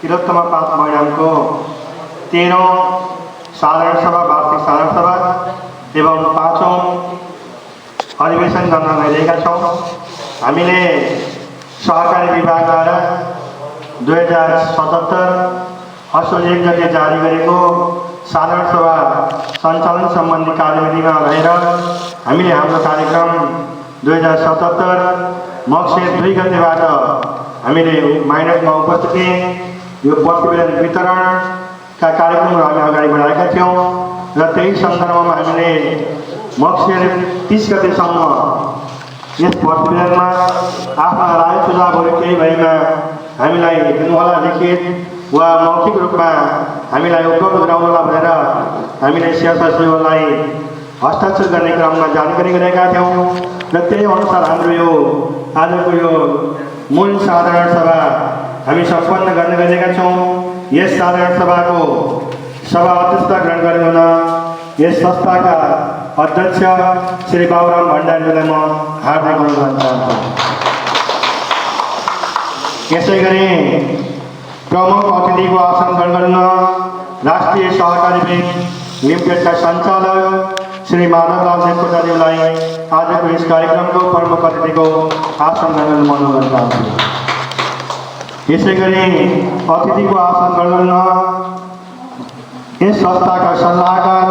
Tilottama pass महिनाको 13औं साधारण सभा वार्षिक साधारण सभा एवं 5औं अधिवेशन गर्न गइरहेका छौँ। हामीले सहकारी विभागद्वारा 2077 असोज 1 गते जारी गरेको साधारण सभा सञ्चालन सम्बन्धी कार्यविधिमा रहेर हामीले हाम्रो कार्यक्रम 2077 मक्सिर 2 गतेबाट हामीले माइनसमा उपस्थिति यो प्रतिवेदन वितरणका कार्यक्रमहरू हामी अगाडि बढाएका थियौँ र त्यही सन्दर्भमा हामीले मक्सिर 30 गतेसम्म यस प्रतिवेदनमा आफ्ना राय सुझावहरू केही भएमा हामीलाई दिनुहोला लिखित वा मौखिक रूपमा हामीलाई उपलब्ध गराउनुहोला भनेर हामीले सचिवलाई हस्ताक्षर गर्ने क्रममा जानकारी गरेका थियौँ र त्यही अनुसार हाम्रो यो आजको यो मूल साधारण सभा हामी सम्पन्न गर्न गइरहेका छौँ। यस साधारण सभाको सभा अध्यक्षता ग्रहण गर्नुहुन यस संस्थाका अध्यक्ष श्री बाबुराम भण्डारीजीलाई म हार्दिक अनुरोध चाहन्छु। यसैगरी प्रमुख अतिथिको आसन ग्रहण गर्न राष्ट्रिय सहकारी बैंक लिमिटेडका सञ्चालक श्री माधवलाल देवकोटाज्यूलाई आजको यस कार्यक्रमको प्रमुख अतिथिको आसन ग्रहण गर्न अनुरोध चाहन्छु। यसैगरी अतिथिको आसन ग्रहण गर्न यस संस्थाका सल्लाहकार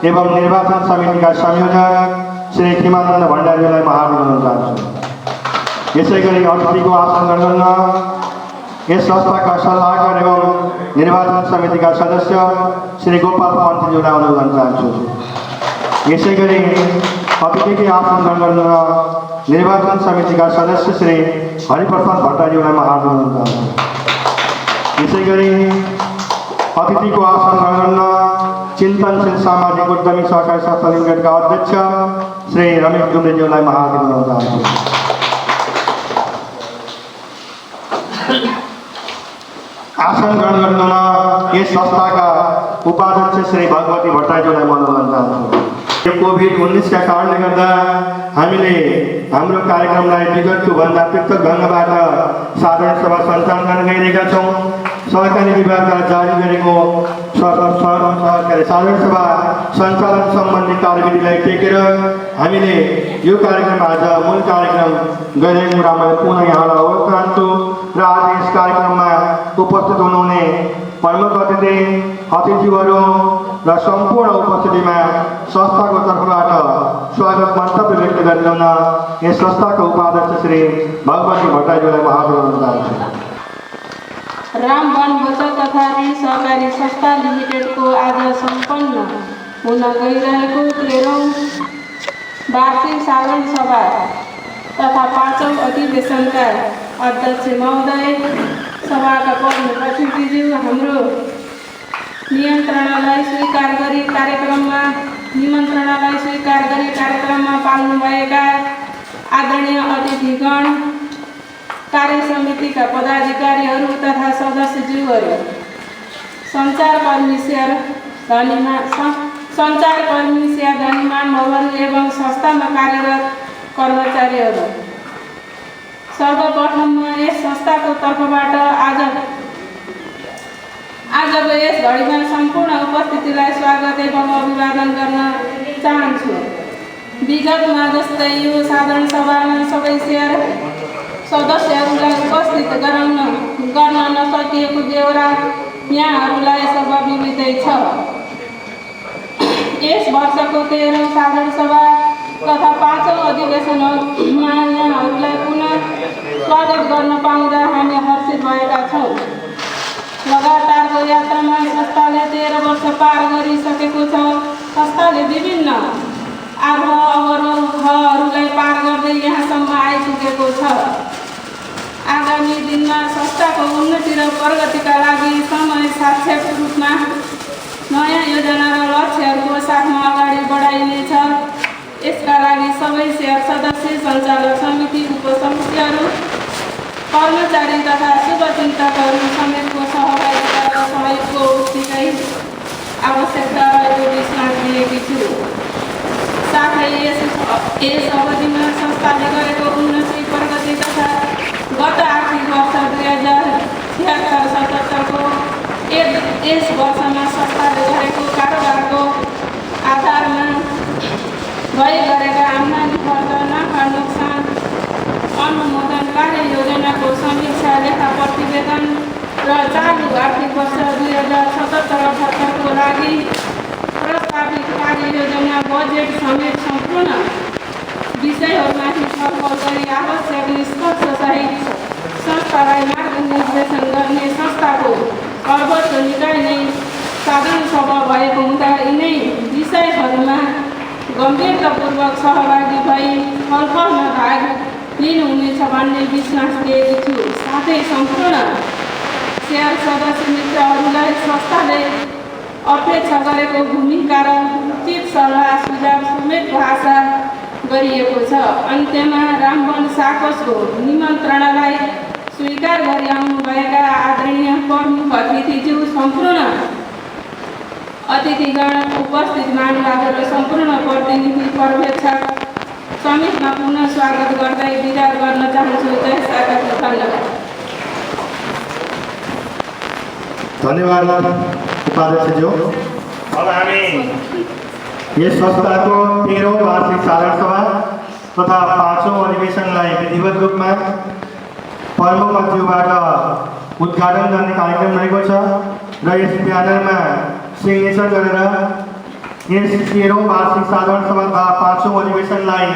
एवं निर्वाचन समितिका संयोजक श्री खिमानन्द भण्डारीलाई म हार्दिक अनुरोध चाहन्छु। यसैगरी अतिथिको आसन ग्रहण गर्न यस संस्थाका सल्लाहकार एवं निर्वाचन समितिका सदस्य श्री गोपाल पन्थीज्यूलाई अनुरोध गर्न चाहन्छु। यसैगरी अतिथिको आसन ग्रहण गर्न निर्वाचन समितिका सदस्य श्री हरिप्रसाद भट्टराईज्यूलाई म हार्दिक अनुरोध चाहन्छु। यसैगरी अतिथिको आसन ग्रहण गर्न चिन्तनशील सामाजिक उद्यमी सहकारी संस्था लिमिटेडका अध्यक्ष श्री रमेश डुम्रेज्यूलाई म हार्दिक अनुरोध चाहन्छु। आसन ग्रहण गर्न यस संस्थाका उपाध्यक्ष श्री भगवती भट्टराईज्यूलाई म अनुरोध गर्न चाहन्छु। यो कोभिड-19 का कारणले गर्दा हामीले हाम्रो कार्यक्रमलाई विगतको भन्दा पृथक ढङ्गबाट साधारण सभा सञ्चालन गर्न गइरहेका छौँ। सहकारी विभागद्वारा जारी गरेको साधारण सभा सञ्चालन सम्बन्धी कार्यविधिलाई टेकेर हामीले यो कार्यक्रम आज मूल कार्यक्रम गइरहेको कुरामा पुनः यहाँलाई अवगत गराउँछु र आज यस कार्यक्रममा उपस्थित हुनुहुने प्रमुख अतिथिहरू र सम्पूर्ण उपस्थितिमा संस्थाको तर्फबाट स्वागत मन्तव्य व्यक्त गरिरहन यस संस्थाका उपाध्यक्ष श्री भगवती भट्टराईज्यूलाई म हार्दिक अनुरोध चाहन्छु। राम वन बचत तथा ऋण सहकारी संस्था लिमिटेडको आज सम्पन्न हुन गइरहेको 13औं वार्षिक साधारण सभा तथा 5औं अधिवेशनका अध्यक्ष महोदय, सभाका प्रमुख अतिथिज्यू, हाम्रो निमन्त्रणालाई स्वीकार गरी कार्यक्रममा पाल्नुभएका आदरणीय अतिथिगण, कार्य समितिका पदाधिकारीहरू तथा सदस्यज्यूहरू, सञ्चारकर्मी धनीमान भवहरू एवं संस्थामा कार्यरत कर्मचारीहरू, सर्वप्रथम यस संस्थाको तर्फबाट आजको यस घडीमा सम्पूर्ण उपस्थितिलाई स्वागत एवं अभिवादन गर्न चाहन्छु। विगतमा जस्तै यो साधारण सभामा सबै सदस्यहरूलाई उपस्थित गर्न नसकिएको बेहोरा यहाँहरूलाई स्वाभाविकै छ। यस वर्षको 13औं साधारण सभा तथा 5औं अधिवेशनमा यहाँहरूलाई पुनः स्वागत गर्न पाउँदा हामी हर्षित भएका छौँ। लगातारको यात्रामा संस्थाले 13 वर्ष पार गरिसकेको छ। संस्थाले विभिन्न अवरोधहरूलाई पार गर्दै यहाँसम्म आइपुगेको छ। आगामी दिनमा संस्थाको उन्नति र प्रगतिका लागि समय सापेक्ष रूपमा नयाँ योजना र लक्ष्यहरूको साथमा अगाडि बढाइनेछ। यसका लागि सबै सदस्य, सञ्चालक समिति, उपसमितिहरू, कर्मचारी तथा शुभचिन्तकहरू समेतको सहभागिता र सहयोगको उत्तिकै आवश्यकता रहेको विश्वास दिएकी छु। साथै यस अवधिमा संस्थाले गरेको उन्नति, प्रगति तथा गत आर्थिक वर्ष 2076-77 को यस वर्षमा संस्थाले गरेको कारोबारको आधारमा गरेका आम्दानी खर्च नाफा नोक्सान अनुमोदन कार्य योजनाको समीक्षा लेखा प्रतिवेदन र चालु आर्थिक वर्ष 2077-78को लागि प्रस्तावित कार्य योजना बजेट समेत सम्पूर्ण विषयहरूमाथि छलफल गरी आवश्यक निष्कर्षसहित संस्थालाई मार्गनिर्देशन गर्ने संस्थाको सर्वोच्च निकाय नै साधारण सभा भएको हुँदा यिनै विषयहरूमा गम्भीरतापूर्वक सहभागी भई छलफलमा भाग लिनुहुनेछ भन्ने विश्वास दिएको छु। साथै सम्पूर्ण शेयर सदस्य मित्रहरूलाई संस्थाले अपेक्षा गरेको भूमिका र उचित सल्लाह सुझाव समेत भाषा गरिएको छ। अन्त्यमा रामवन साकोसको निमन्त्रणालाई स्वीकार गरी आउनुभएका आदरणीय प्रमुख अतिथिज्यू, सम्पूर्ण अतिथिगण, उपस्थित महानुभावहरू र सम्पूर्ण प्रतिनिधि पर्यवेक्षक समेतमा पुनः स्वागत गर्दै विदा गर्न चाहन्छु। जय साकाको धन्यवाद। धन्यवाद उपाध्यक्षज्यू। अब हामी यस संस्थाको 13औं वार्षिक साधारण सभा तथा 5औं अधिवेशनलाई विधिवत रूपमा प्रमुखज्यूबाट उद्घाटन गर्ने कार्यक्रम रहेको छ र यस ब्यानरमा सिग्नेचर गरेर यस 13औं वार्षिक साधारण सभा तथा 5औं अधिवेशनलाई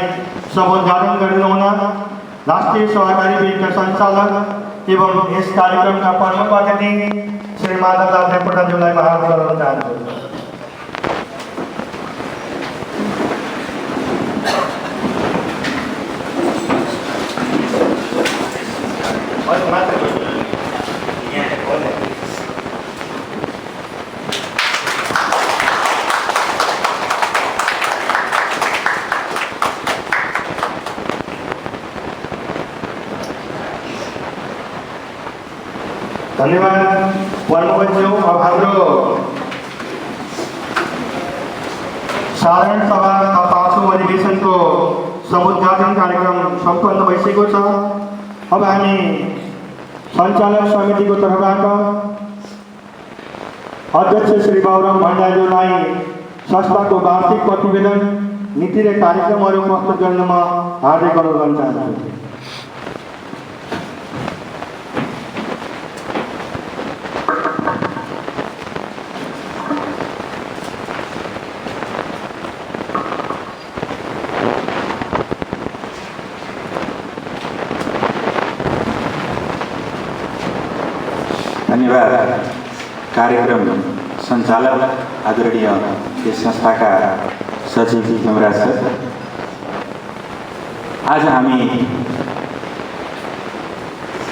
समुद्घाटन गरिनुहुन राष्ट्रिय सहकारी बैंकका सञ्चालक एवं यस कार्यक्रमका प्रमुख अतिथि श्री माधवलाल देवकोटाज्यूलाई आह्वान गर्न चाहन्छु। धन्यवाद प्रमुखज्यू। अब हाम्रो साधारण सभा तथा 5औं अधिवेशनको समुद्घाटन कार्यक्रम सम्पन्न भइसकेको छ। अब हामी सञ्चालक समितिको तर्फबाट अध्यक्ष श्री बाबुराम भण्डारीज्यूलाई संस्थाको वार्षिक प्रतिवेदन, नीति र कार्यक्रमहरू प्रस्तुत गर्नमा हार्दिक अनुरोध गर्न चाहन्छु। धन्यवाद कार्यक्रम सञ्चालक आदरणीय यस संस्थाका सचिव हेमराज सर। आज हामी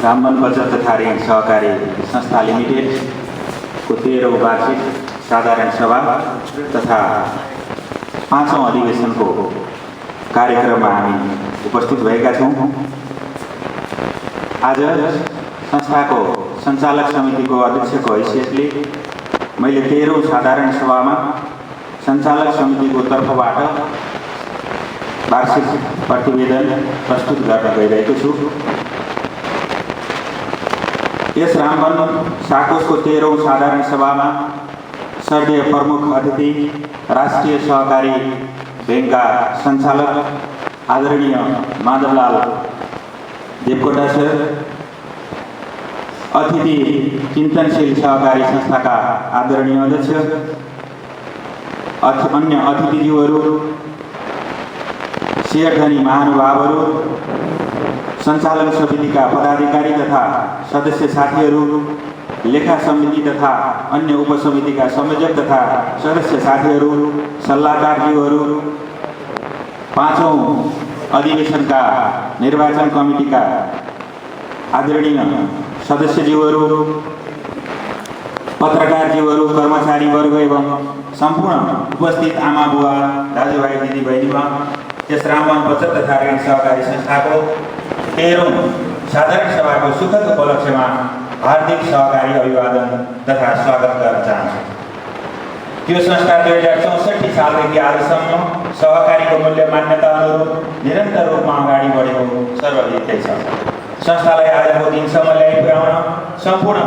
रामवन बचत तथा ऋण सहकारी संस्था लिमिटेडको 13औं वार्षिक साधारण सभा तथा 5औं अधिवेशनको कार्यक्रममा हामी उपस्थित भएका छौँ। आज संस्थाको सञ्चालक समितिको अध्यक्षको हैसियतले मैले 13औं साधारण सभामा सञ्चालक समितिको तर्फबाट वार्षिक प्रतिवेदन प्रस्तुत गर्न गइरहेको छु। यस रामवन साकोसको 13औं साधारण सभामा सर्दीय प्रमुख अतिथि राष्ट्रिय सहकारी बैंकका सञ्चालक आदरणीय माधवलाल देवकोटा सर, अतिथि चिन्तनशील सहकारी संस्थाका आदरणीय अध्यक्ष, अन्य अतिथिज्यूहरू, शेयरधनी महानुभावहरू, सञ्चालन समितिका पदाधिकारी तथा सदस्य साथीहरू, लेखा समिति तथा अन्य उपसमितिका संयोजक तथा सदस्य साथीहरू, सल्लाहकारज्यूहरू, 5औं अधिवेशनका निर्वाचन कमिटीका आदरणीय सदस्यज्यूहरू, पत्रकारज्यूहरू, कर्मचारीवर्ग एवं सम्पूर्ण उपस्थित आमा बुवा, दाजुभाइ, दिदीबहिनीमा यस रामवन बचत तथा ऋण सहकारी संस्थाको 13औं साधारण सभाको सुखद उपलक्ष्यमा हार्दिक सहकारी अभिवादन तथा स्वागत गर्न चाहन्छु। यो संस्था 2064 सालदेखि आजसम्म सहकारीको मूल्य मान्यता अनुरूप निरन्तर रूपमा अगाडि बढेको सर्वविदितै छ। संस्थालाई आजको दिनसम्म ल्याइ पुर्याउन सम्पूर्ण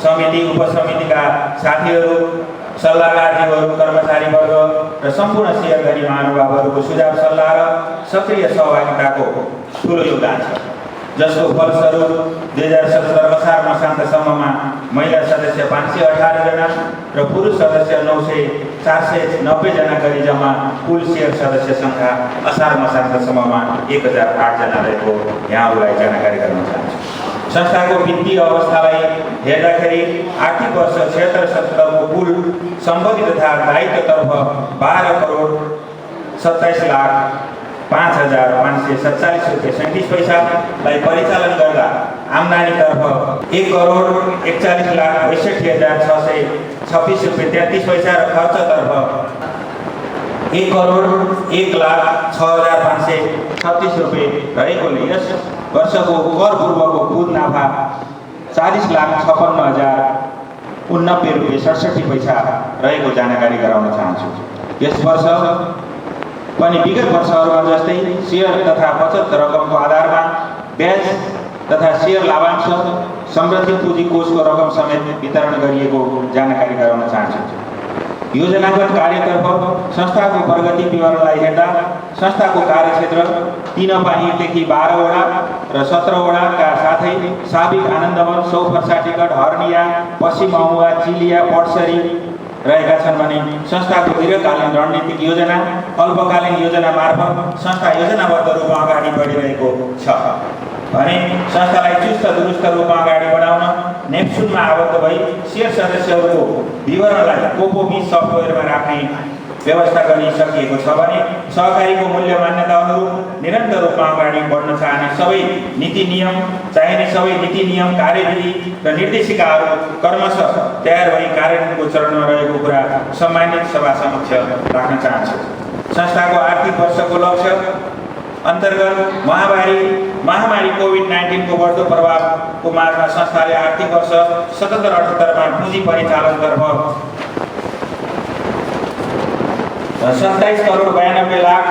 समिति उपसमितिका साथीहरू, सल्लाहकारहरू, कर्मचारीवर्ग र सम्पूर्ण सेयरधारी महानुभावहरूको सुझाव सल्लाह र सक्रिय सहभागिताको ठुलो योगदान छ, जसको फलस्वरूप 2077 असार मसान्तसम्ममा महिला सदस्य 518 जना र पुरुष सदस्य 490 जना गरी जम्मा कुल सेयर सदस्य सङ्ख्या असार मसान्तसम्ममा 1008 जना रहेको यहाँहरूलाई जानकारी गराउन चाहन्छु। संस्थाको वित्तीय अवस्थालाई हेर्दाखेरि आर्थिक वर्ष 76-77 को कुल सम्पत्ति तथा दायित्वतर्फ 12 करोड 27 लाख 5,547 रुपियाँ 37 पैसालाई परिचालन गर्दा आम्दानीतर्फ 1 करोड 41 लाख 62,626 रुपियाँ 33 पैसा र खर्चतर्फ 1 करोड 1 लाख 6,536 रुपियाँ रहेकोले यस वर्षको कर पूर्वको कुल नाफा 40,56,089 रुपियाँ 67 पैसा रहेको जानकारी गराउन चाहन्छु। यस वर्ष पनि विगत वर्षहरूमा जस्तै सेयर तथा बचत रकमको आधारमा ब्याज तथा सेयर लाभांश समृद्धि पुँजी कोषको रकम समेत वितरण गरिएको जानकारी गराउन चाहन्छु। योजनागत कार्यतर्फ संस्थाको प्रगति विवरणलाई हेर्दा संस्थाको कार्यक्षेत्र 3/1 देखि 12 वडा र 17 वडाका साथै साबिक आनन्दवन, सौफर्सा टिकट, हर्निया, पश्चिम महुवा, चिलिया, पडसरी रहेका छन् भने संस्थाको दीर्घकालीन रणनीतिक योजना, अल्पकालीन योजना मार्फत संस्था योजनाबद्ध रूपमा अगाडि बढिरहेको छ भने संस्थालाई चुस्त दुरुस्त रूपमा अगाडि बढाउन नेप्सुनमा आबद्ध भई सेयर सदस्यहरूको विवरणलाई कोपोमी सफ्टवेयरमा राख्ने व्यवस्था गरिसकिएको छ भने सहकारीको मूल्य मान्यता अनुरूप निरन्तर रूपमा अगाडि बढ्न चाहने सबै नीति नियम कार्यविधि र निर्देशिकाहरू क्रमशः तयार भई कार्यान्वयनको चरणमा रहेको कुरा सम्मानित सभा समक्ष राख्न चाहन्छु। संस्थाको आर्थिक वर्षको लक्ष्य अन्तर्गत महामारी कोभिड-19 को बढ्दो प्रभावको मार्गमा संस्थाले आर्थिक वर्ष 77-78 मा पुँजी परिचालनतर्फ 27 करोड 92 लाख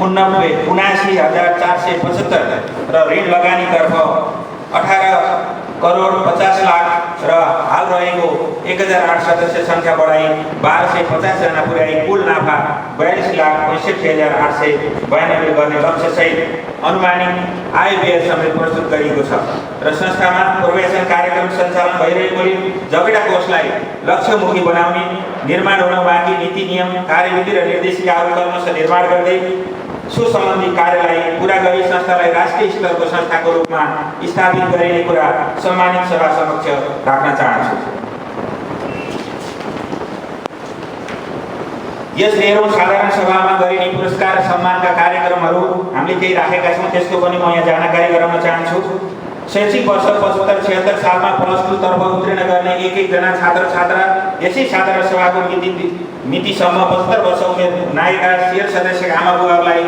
79,79,475 र ऋण लगानीतर्फ 18 करोड 50 लाख र हाल रहेको 1008 सदस्य सङ्ख्या बढाई 1250 जना पुर्याई कुल नाफा 42,65,892 गर्ने लक्ष्यसहित अनुमानित आय व्यय समेत प्रस्तुत गरिएको छ र संस्थामा प्रवेशन कार्यक्रम सञ्चालन भइरहेकोले जगेडा कोषलाई लक्ष्यमुखी बनाउने, निर्माण हुन बाँकी नीति नियम कार्यविधि र निर्देशिकाहरू क्रमशः निर्माण गर्दै सुसम्बन्धी कार्यलाई पूरा गरी संस्थालाई राष्ट्रिय स्तरको संस्थाको रूपमा स्थापित गरिने कुरा सम्मानित सभा समक्ष राख्न चाहन्छु। यस 13औं साधारण सभामा गरिने पुरस्कार सम्मानका कार्यक्रमहरू हामीले केही राखेका छौँ, त्यसको पनि म यहाँ जानकारी गराउन चाहन्छु। शैक्षिक वर्ष 75-76 सालमा +2 तर्फ उत्तीर्ण गर्ने एक जना छात्र छात्रा यसै साधारण सभाको मितिसम्म 75 वर्ष उमेर नागेका सेयर सदस्यका आमा बुवालाई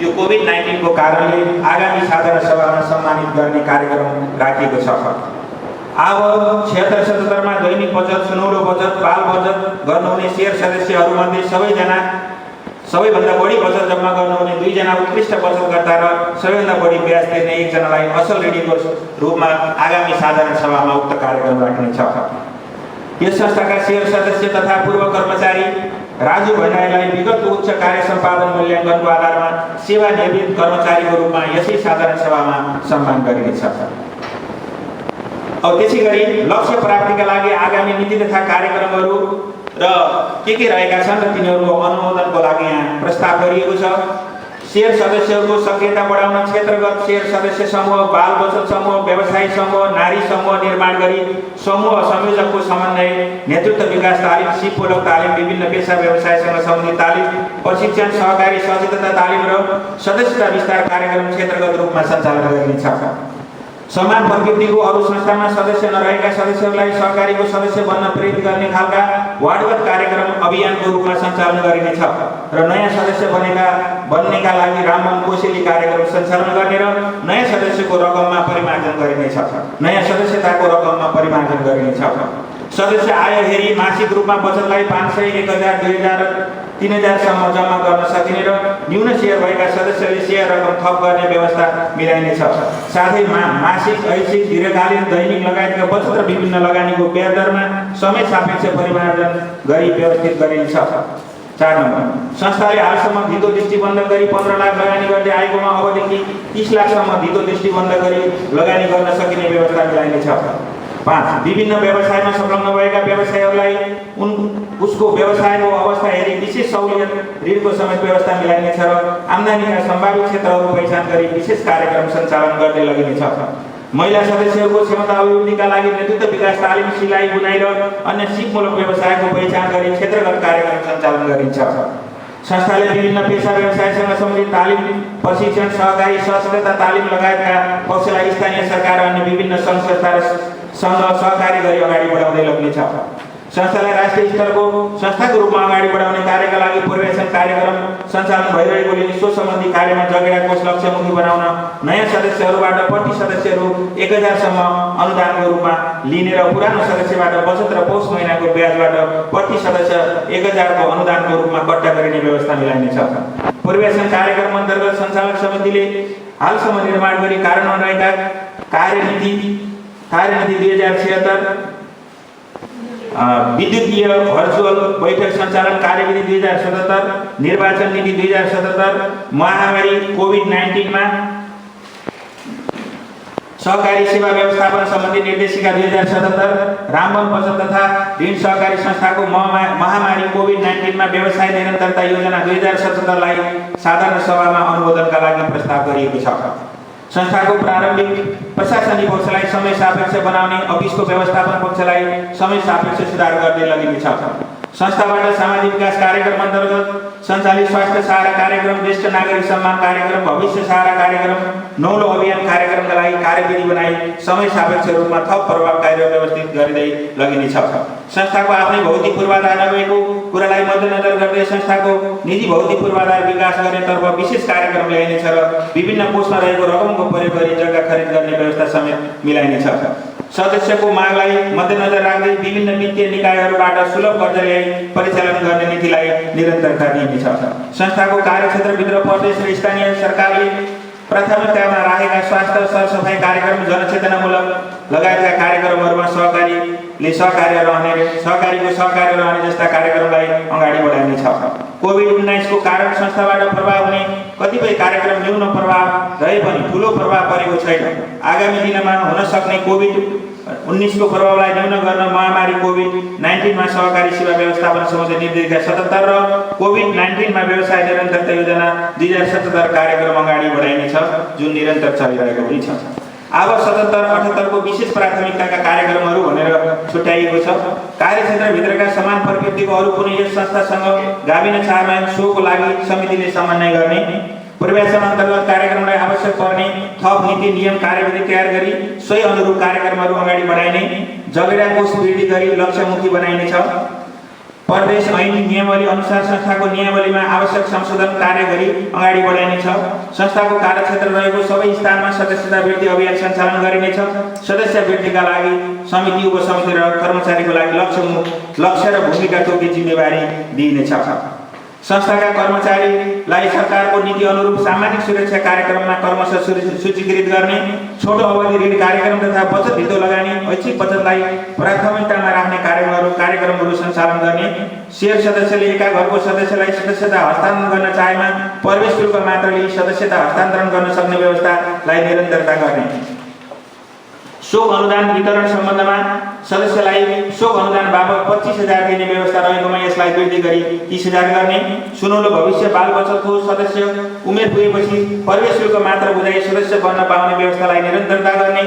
यो कोभिड-19 को कारणले आगामी साधारण सभामा सम्मानित गर्ने कार्यक्रम राखिएको छ। अब 76-77 मा दैनिक बचत, सुनौलो बचत, बाल बचत गर्नुहुने सेयर सदस्यहरूमध्ये सबैभन्दा बढी बचत जम्मा गर्नुहुने 2 जना उत्कृष्ट बचतकर्ता र सबैभन्दा बढी ब्याज तिर्ने 1 जनालाई असल ऋणीको रूपमा आगामी साधारण सभामा उक्त कार्यक्रम राख्नेछ। यस संस्थाका सेयर सदस्य तथा पूर्व कर्मचारी राजु भण्डारीलाई विगत उच्च कार्य सम्पादन मूल्याङ्कनको आधारमा सेवानिवृत्त कर्मचारीको रूपमा यसै साधारण सभामा सम्मान गरिनेछ। अब त्यसै गरी लक्ष्य प्राप्तिका लागि आगामी नीति तथा कार्यक्रमहरू र के रहेका छन् र तिनीहरूको अनुमोदनको लागि यहाँ प्रस्ताव गरिएको छ। सेयर सदस्यहरूको सक्रियता बढाउन क्षेत्रगत सेयर सदस्य समूह, बाल बचत समूह, व्यवसायी समूह, नारी समूह निर्माण गरी समूह संयोजकको समन्वय, नेतृत्व विकास तालिम, सिपमूलक तालिम, विभिन्न पेशा व्यवसायसँग सम्बन्धित तालिम, प्रशिक्षण, सहकारी सचेतता तालिम र सदस्यता विस्तार कार्यक्रम क्षेत्रगत रूपमा सञ्चालन गरिनेछ। समान प्रवृत्तिको अरू संस्थामा सदस्य नरहेका सदस्यहरूलाई सहकारीको सदस्य बन्न प्रेरित गर्ने खालका वार्डगत कार्यक्रम अभियानको रूपमा सञ्चालन गरिनेछ र नयाँ सदस्य बन्नेका लागि रामवन कोसेली कार्यक्रम सञ्चालन गर्ने र नयाँ सदस्यको रकममा परिमार्जन गरिनेछ। नयाँ सदस्यताको रकममा परिमार्जन गरिनेछ। सदस्य आय हेरी मासिक रूपमा बचतलाई 500, 1000, 2000 3000 सम्म जम्मा गर्न सकिने र न्यून सेयर भएका सदस्यले सेयर रकम थप गर्ने व्यवस्था मिलाइनेछ। साथै मासिक, ऐच्छिक, दीर्घकालीन, दैनिक लगायतका बचत र विभिन्न लगानीको ब्याज दरमा समय सापेक्ष परिमार्जन गरी व्यवस्थित गरिनेछ। 4 नम्बर, संस्थाले हालसम्म धितो दृष्टिबन्ध गरी 15 लाख लगानी गर्दै आएकोमा अबदेखि 30 लाखसम्म धितो दृष्टिबन्ध गरी लगानी गर्न सकिने व्यवस्था मिलाइनेछ। 5, विभिन्न व्यवसायमा संलग्न भएका व्यवसायीहरूलाई उसको व्यवसायको अवस्था हेरी विशेष सहुलियत ऋणको समेत व्यवस्था मिलाइनेछ र आम्दानीका सम्भावित क्षेत्रहरू पहिचान गरी विशेष कार्यक्रम सञ्चालन गर्दै लगिनेछ। महिला सदस्यहरूको क्षमता अभिवृद्धिका लागि नेतृत्व विकास तालिम, सिलाइ, बुनाइ र अन्य सिपमूलक व्यवसायको पहिचान गरी क्षेत्रगत कार्यक्रम सञ्चालन गरिन्छ। संस्थाले विभिन्न पेशा व्यवसायसँग सम्बन्धित तालिम, प्रशिक्षण, सहकारी सहकारिता तालिम लगायतका पक्षलाई स्थानीय सरकार र अन्य विभिन्न सङ्घ संस्थासँग सहकारी गरी अगाडि बढाउँदै लग्नेछ। संस्थालाई राष्ट्रिय स्तरको संस्थाको रूपमा अगाडि बढाउने कार्यका लागि पूर्वासन कार्यक्रम सञ्चालन भइरहेकोले सो सम्बन्धी कार्यमा जगेडा कोष लक्ष्यमुखी बनाउन नयाँ सदस्यहरूबाट प्रति सदस्य रु 1000 सम्म अनुदानको रूपमा लिने र पुरानो सदस्यबाट बचत र पौष महिनाको ब्याजबाट प्रति सदस्य 1000 को अनुदानको रूपमा कट्टा गरिने व्यवस्था मिलाइनेछ। पूर्वासन कार्यक्रम अन्तर्गत सञ्चालक समितिले हालसम्म निर्माण गरी कार्यान्वयन रहेका कार्यनीति 2076, विद्युतीय भर्चुअल बैठक सञ्चालन कार्यविधि 2077, निर्वाचन नीति 2077, महामारी कोभिड-19 मा सहकारी सेवा व्यवस्थापन सम्बन्धी निर्देशिका 2077, रामवन बचत तथा ऋण सहकारी संस्थाको महामारी कोभिड-19 मा व्यवसाय निरन्तरता योजना 2077 लाई साधारण सभामा अनुमोदनका लागि प्रस्ताव गरिएको छ। संस्थाको प्रारम्भिक प्रशासनिक पक्षलाई समय सापेक्ष बनाउने, अफिसको व्यवस्थापन पक्षलाई समय सापेक्ष सुधार गर्दै लगिनेछ। संस्थाबाट सामाजिक विकास कार्यक्रम अन्तर्गत सञ्चालित स्वास्थ्य सहारा कार्यक्रम, ज्येष्ठ नागरिक सम्मान कार्यक्रम, भविष्य सहारा कार्यक्रम, नौलो अभियान कार्यक्रमका लागि कार्यविधि बनाई समय सापेक्ष रूपमा थप प्रभावकारी र व्यवस्थित गर्दै लगिनेछ। संस्थाको आफ्नै भौतिक पूर्वाधार नभएको कुरालाई मध्यनजर गर्दै संस्थाको निजी भौतिक पूर्वाधार विकास गर्नेतर्फ विशेष कार्यक्रम ल्याइनेछ र विभिन्न कोषमा रहेको रकमको प्रयोग गरी जग्गा खरिद गर्ने व्यवस्था समेत मिलाइनेछ। सदस्यको मागलाई मध्यनजर राख्दै विभिन्न वित्तीय निकायहरूबाट सुलभ कर्जा ल्याई परिचालन गर्ने नीतिलाई निरन्तरता दिइनेछ। संस्थाको कार्यक्षेत्रभित्र प्रदेश र स्थानीय सरकारले प्राथमिकतामा राखेका स्वास्थ्य सरसफाइ कार्यक्रम, जनचेतनामूलक लगायतका कार्यक्रमहरूमा सहकारीको सहकार्य रहने जस्ता कार्यक्रमलाई अगाडि बढाइनेछ। कोभिड-19 को कारण संस्थाबाट प्रभाव हुने कतिपय कार्यक्रम न्यून प्रभाव रहे पनि ठूलो प्रभाव परेको छैन। आगामी दिनमा हुन सक्ने कोभिड-19 को प्रभावलाई न्यून गर्न महामारी कोभिड-19 मा सहकारी सेवा व्यवस्थापन सम्बन्धी निर्देशिका 77 र कोभिड-19 मा व्यवसाय निरन्तरता योजना 2077 कार्यक्रम अगाडि बढाइनेछ, जुन निरन्तर चलिरहेको पनि छ। अब 77-78 को विशेष प्राथमिकताका कार्यक्रमहरू भनेर छुट्याइएको छ। कार्यक्षेत्रभित्रका समान प्रकृतिको अरू कुनै यस संस्थासँग गाभिन चाहमा सोको लागि समितिले समन्वय गर्ने, पूर्वासन अन्तर्गत कार्यक्रमलाई आवश्यक पर्ने थप नीति नियम कार्यविधि तयार गरी सोही अनुरूप कार्यक्रमहरू अगाडि बढाइने, जगेडा कोष वृद्धि गरी लक्ष्यमुखी बनाइनेछ। प्रदेश ऐन नियमावली अनुसार संस्थाको नियमावलीमा आवश्यक संशोधन कार्य गरी अगाडि बढाइनेछ। संस्थाको कार्यक्षेत्र रहेको सबै स्थानमा सदस्यता वृद्धि अभियान सञ्चालन गरिनेछ। सदस्य वृद्धिका लागि समिति, उपसमिति र कर्मचारीको लागि लक्ष्य र भूमिका तोकी जिम्मेवारी दिइनेछ। संस्थाका कर्मचारीलाई सरकारको नीति अनुरूप सामाजिक सुरक्षा कार्यक्रममा क्रमशः सूचीकृत गर्ने, छोटो अवधि ऋण कार्यक्रम तथा बचत धितो लगानी, ऐच्छिक बचतलाई प्राथमिकतामा राख्ने कार्यक्रमहरू सञ्चालन गर्ने, शेयर सदस्यले एका घरको सदस्यलाई सदस्यता हस्तान्तरण गर्न चाहेमा प्रवेश शुल्क मात्र लिई सदस्यता हस्तान्तरण गर्न सक्ने व्यवस्थालाई निरन्तरता गर्ने, शोक अनुदान वितरण सम्बन्धमा सदस्यलाई शोक अनुदान बाबत 25,000 दिने व्यवस्था रहेकोमा यसलाई वृद्धि गरी 30,000 गर्ने, सुनौलो भविष्य बाल बचतको सदस्य उमेर पुगेपछि प्रवेश शुल्क मात्र बुझाइ सदस्य बन्न पाउने व्यवस्थालाई निरन्तरता गर्ने,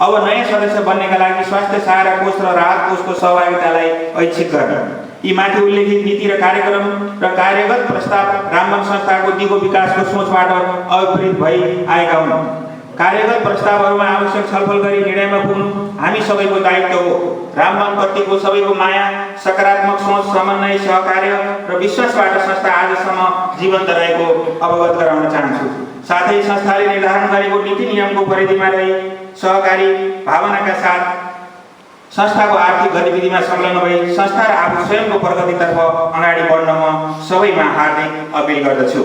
अब नयाँ सदस्य बन्नेका लागि स्वास्थ्य सहारा कोष र राहत कोषको सहभागितालाई ऐच्छिक गर्ने। यी माथि उल्लेखित नीति र कार्यक्रम र कार्यगत प्रस्ताव रामवन संस्थाको दिगो विकासको सोचबाट अभिप्रेत भई आएका हुन्। कार्यगत प्रस्तावहरूमा आवश्यक छलफल गरी निर्णयमा पुग्नु हामी सबैको दायित्व हो। रामवन प्रतिको सबैको माया, सकारात्मक सोच, समन्वय, सहकार्य र विश्वासबाट संस्था आजसम्म जीवन्त रहेको अवगत गराउन चाहन्छु। साथै संस्थाले निर्धारण गरेको नीति नियमको परिधिमा रही सहकारी भावनाका साथ संस्थाको आर्थिक गतिविधिमा संलग्न भई संस्था र आफू स्वयंको प्रगतितर्फ अगाडि बढ्न म सबैमा हार्दिक अपिल गर्दछु।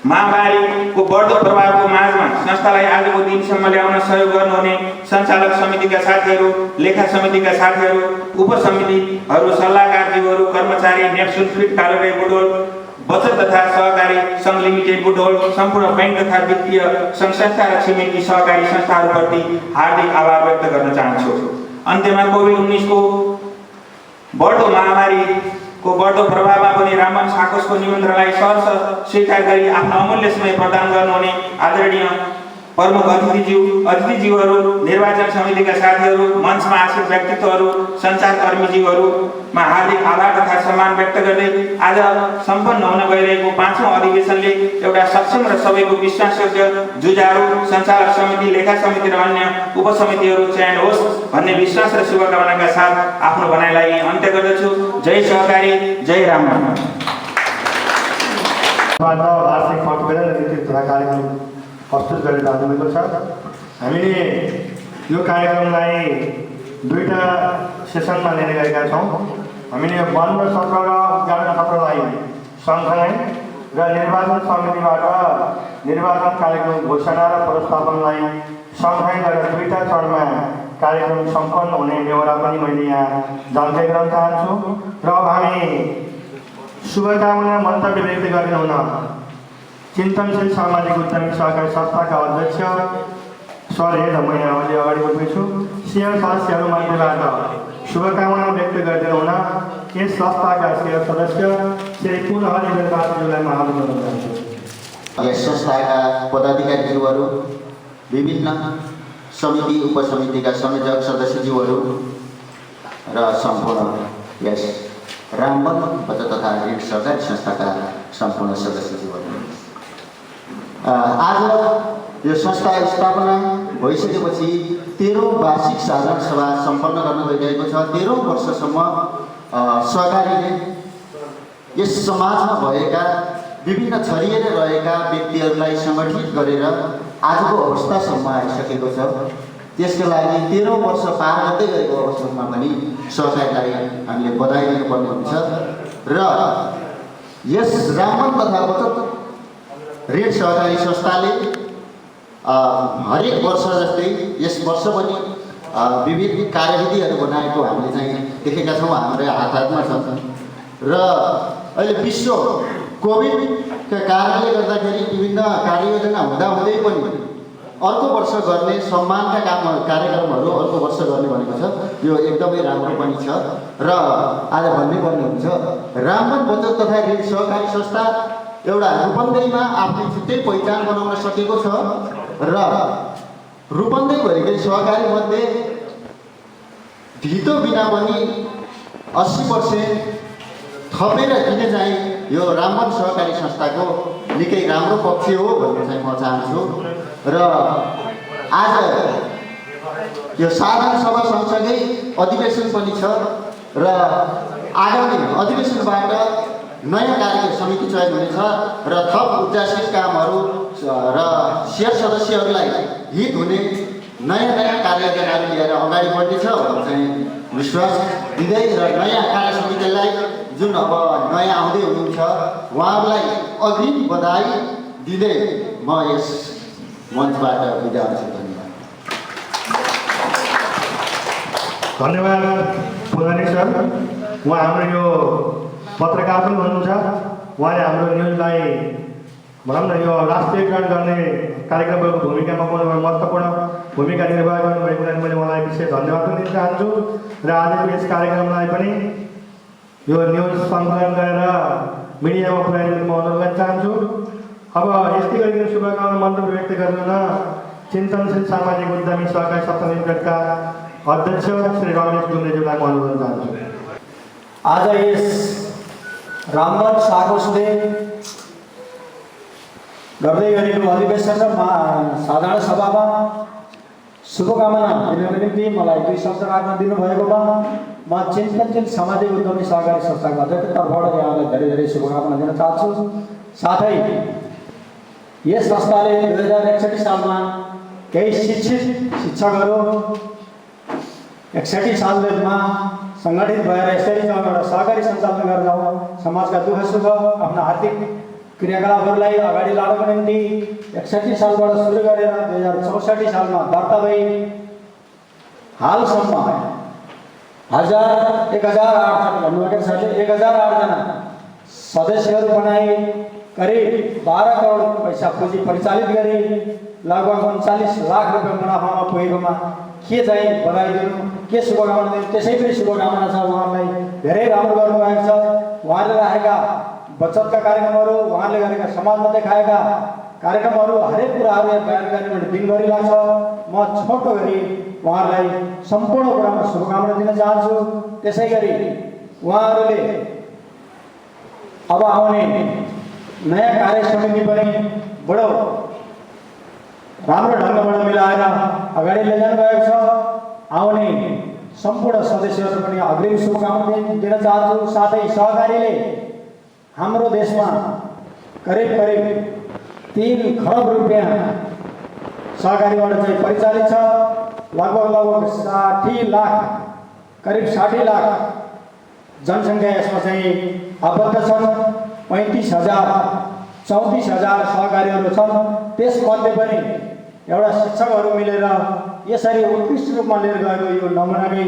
महामारीको बढ्दो प्रभावको माझमा संस्थालाई आजको दिनसम्म ल्याउन सहयोग गर्नुहुने सञ्चालक समितिका साथीहरू, लेखा समितिका साथीहरू, उपसमितिहरू, सल्लाहकारज्यूहरू, कर्मचारी, नेप्सुन फ्लिट कालोरे बुटोल, बचत तथा सहकारी सङ्घ लिमिटेड बुटोल, सम्पूर्ण बैंक तथा वित्तीय सङ्घ संस्था र छिमेकी सहकारी संस्थाहरूप्रति हार्दिक आभार व्यक्त गर्न चाहन्छु। अन्त्यमा कोभिड-19 को बढ्दो महामारीको बढ्दो प्रभावमा पनि रामवन साकोसको निमन्त्रणलाई सहर्ष स्वीकार गरी आफ्नो अमूल्य समय प्रदान गर्नुहुने आदरणीय प्रमुख अतिथिज्यूहरू, निर्वाचन समितिका साथीहरू, मञ्चमा आसीन व्यक्तित्वहरू, सञ्चारकर्मीज्यूहरूमा हार्दिक आभार तथा सम्मान व्यक्त गर्दै आज सम्पन्न हुन गइरहेको 5औं अधिवेशनले एउटा सक्षम र सबैको विश्वासयोग्य जुझारु सञ्चालक समिति, लेखा समिति र अन्य उपसमितिहरू चयन होस् भन्ने विश्वास र शुभकामनाका साथ आफ्नो भनाइलाई अन्त्य गर्दछु। जय सहकारी, जय रामवन। वार्षिक प्रतिवेदन र नीति तथा कार्यक्रम प्रस्तुत गरेर जानुभएको छ। हामीले यो कार्यक्रमलाई दुईटा सेसनमा लिएर गएका छौँ। हामीले बन्द सत्र र उद्घाटन सत्रलाई सँगसँगै र निर्वाचन समितिबाट निर्वाचन कार्यक्रम घोषणा र व्यवस्थापनलाई सँगसँगै गरेर दुईटा चरणमा कार्यक्रम सम्पन्न हुने बेहोरा पनि मैले यहाँ जानकारी गराउन चाहन्छु। र अब हामी शुभकामना मन्तव्य व्यक्त गर्ने हुन चिन्तनशील सामाजिक उद्यमी सहकारी संस्थाका अध्यक्ष सर म यहाँ अगाडि बढ्दैछु छु। शेयर सदस्यहरू मध्येबाट शुभकामना व्यक्त गर्दै हुन यस संस्थाका शेयर सदस्य श्री पुनहरि बेलपासीज्यूलाई म आग्रह गर्न चाहन्छु। यस संस्थाका पदाधिकारीज्यूहरू, विभिन्न समिति उपसमितिका संयोजक सदस्यज्यूहरू र सम्पूर्ण यस रामवन बचत तथा ऋण सहकारी संस्थाका सम्पूर्ण सदस्यज्यूहरू, आज यो संस्था स्थापना भइसकेपछि 13औं वार्षिक साधारण सभा सम्पन्न गर्न गइरहेको छ। 13औं वर्षसम्म सहकारीले यस समाजमा भएका विभिन्न छरिएर रहेका व्यक्तिहरूलाई सङ्गठित गरेर आजको अवस्थासम्म आइसकेको छ। त्यसको लागि 13औं वर्ष पार गर्दै गएको अवस्थामा पनि सहकारीलाई हामीले बधाई दिनुपर्ने हुन्छ। र यस रामवन तथा बचत ऋण सहकारी संस्थाले हरेक वर्ष जस्तै यस वर्ष पनि विविध कार्यविधिहरू बनाएको हामीले चाहिँ देखेका छौँ, हाम्रो हातमा छ। र अहिले विश्व कोभिडका कारणले गर्दाखेरि विभिन्न कार्ययोजना हुँदाहुँदै पनि अर्को वर्ष गर्ने सम्मानका कार्यक्रमहरू अर्को वर्ष गर्ने भनेको छ। यो एकदमै राम्रो पनि छ र आज भन्नै पर्ने हुन्छ, रामवन बचत तथा ऋण सहकारी संस्था एउटा रूपन्देहीमा आफ्नो छुट्टै पहिचान बनाउन सकेको छ र रूपन्देही भएकै सहकारी मध्ये ढितो बिना पनि 80% थपेर दिने चाहिँ यो रामवन सहकारी संस्थाको निकै राम्रो पक्ष हो भन्ने चाहिँ म चाहन्छु। र आज यो साधारण सभा सँगसँगै अधिवेशन पनि छ र आगामी अधिवेशनबाट नयाँ कार्य समिति चयन हुनेछ र थप उद्देश्य कामहरू र शेयर सदस्यहरूलाई हित हुने नयाँ कार्ययोजनाहरू लिएर अगाडि बढ्नेछ भन्ने चाहिँ विश्वास दिँदै र नयाँ कार्य समितिलाई जुन अब नयाँ आउँदै हुनुहुन्छ उहाँहरूलाई अग्रिम बधाई दिँदै म यस मञ्चबाट बिदा हुन्छु। धन्यवाद पुरानी सर। उहाँ हाम्रो यो पत्रकार पनि हुनुहुन्छ। उहाँले हाम्रो न्युजलाई भनौँ न यो राष्ट्रियकरण गर्ने कार्यक्रमको भूमिकामा पनि महत्त्वपूर्ण भूमिका निर्वाह गर्नुभएको लागि मैले उहाँलाई विशेष धन्यवाद पनि दिन चाहन्छु। र आजको यस कार्यक्रमलाई पनि यो न्युज सङ्कलन गरेर मिडियामा पुर्याइदिनु म अनुरोध गर्न चाहन्छु। अब यस्तै गरिकन शुभकामना मन्तव्य व्यक्त गर्न चिन्तनशील सामाजिक उद्यमी सहकारी संस्था लिमिटेडका अध्यक्ष श्री रमेश डुम्रेज्यूलाई म अनुरोध गर्न चाहन्छु। आज यस रामवन साकोसले गर्दै गरेको अधिवेशन र साधारण सभामा शुभकामना दिनको निम्ति मलाई 2 शब्द राख्न दिनुभएकोमा म चिन्तनशील सामाजिक उद्यमी सहकारी संस्थाको अध्यक्षको तर्फबाट यहाँलाई धेरै धेरै शुभकामना दिन चाहन्छु। साथै यस संस्थाले 2061 सालमा केही शिक्षित शिक्षकहरू 61 सालमा सङ्गठित भएर यसरी एउटा सहकारी सञ्चालन गरेर जाउँ, समाजका दुःख सुख आफ्ना आर्थिक क्रियाकलापहरूलाई अगाडि लानको निम्ति 61 सालबाट सुरु गरेर 2064 सालमा दर्ता भई हालसम्म 1008 भन्नुभएको छ, 1008 जना सदस्यहरू बनाए, करिब 12 करोड पैसा पुँजी परिचालित गरे, लगभग 39 लाख रुपियाँ मुनाफामा पुगेकोमा के चाहिँ बधाई दिनु, के शुभकामना दिनु। त्यसै पनि शुभकामना छ, उहाँलाई धेरै राम्रो गर्नुभएको छ। उहाँले राखेका बचतका कार्यक्रमहरू, उहाँले गरेका समाजमा देखाएका कार्यक्रमहरू, हरेक कुराहरू यहाँ बयान गर्ने दिनभरि लाग्छ। म छोटो गरी उहाँहरूलाई सम्पूर्ण कुरामा शुभकामना दिन चाहन्छु। त्यसै गरी उहाँहरूले अब आउने नयाँ कार्य समिति पनि बडो राम्रो ढङ्गबाट मिलाएर अगाडि लैजानु भएको छ। आउने सम्पूर्ण सदस्यहरू पनि अग्रिम शुभकामना दिन चाहन्छु। साथै सहकारीले हाम्रो देशमा करिब 3 खरब रुपियाँ सहकारीबाट चाहिँ परिचालित छ। लगभग 60 लाख, करिब 60 लाख जनसङ्ख्या यसमा चाहिँ आबद्ध छन्। 35,000 34,000 सहकारीहरू छन्। त्यसमध्ये पनि एउटा शिक्षकहरू मिलेर यसरी उत्कृष्ट रूपमा लिएर गएको यो नमुनाकै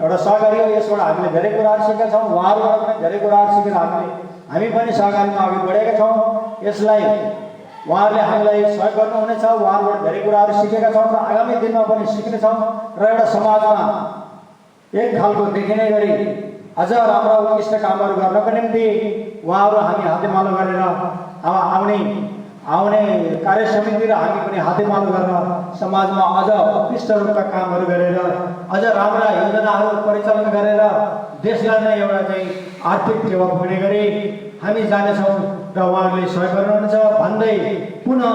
एउटा सहकारी हो। यसबाट हामीले धेरै कुराहरू सिकेका छौँ, उहाँहरूबाट पनि धेरै कुराहरू सिकेर हामी पनि सहकारीमा अघि बढेका छौँ। यसलाई उहाँहरूले हामीलाई सहयोग गर्नुहुनेछ, उहाँहरूबाट धेरै कुराहरू सिकेका छौँ र आगामी दिनमा पनि सिक्नेछौँ र एउटा समाजमा एक खालको देखिने गरी अझ राम्रा उत्कृष्ट कामहरू गर्नको निम्ति उहाँहरू हामी हातेमालो गरेर आउने कार्य समिति र हामी पनि हातेमालो गरेर समाजमा अझ उत्कृष्ट रूपका कामहरू गरेर अझ राम्रा योजनाहरू परिचालन गरेर देशलाई नै एउटा चाहिँ आर्थिक टेवा पुग्ने गरी हामी जानेछौँ र उहाँहरूले सहयोग गर्नुहुन्छ भन्दै पुनः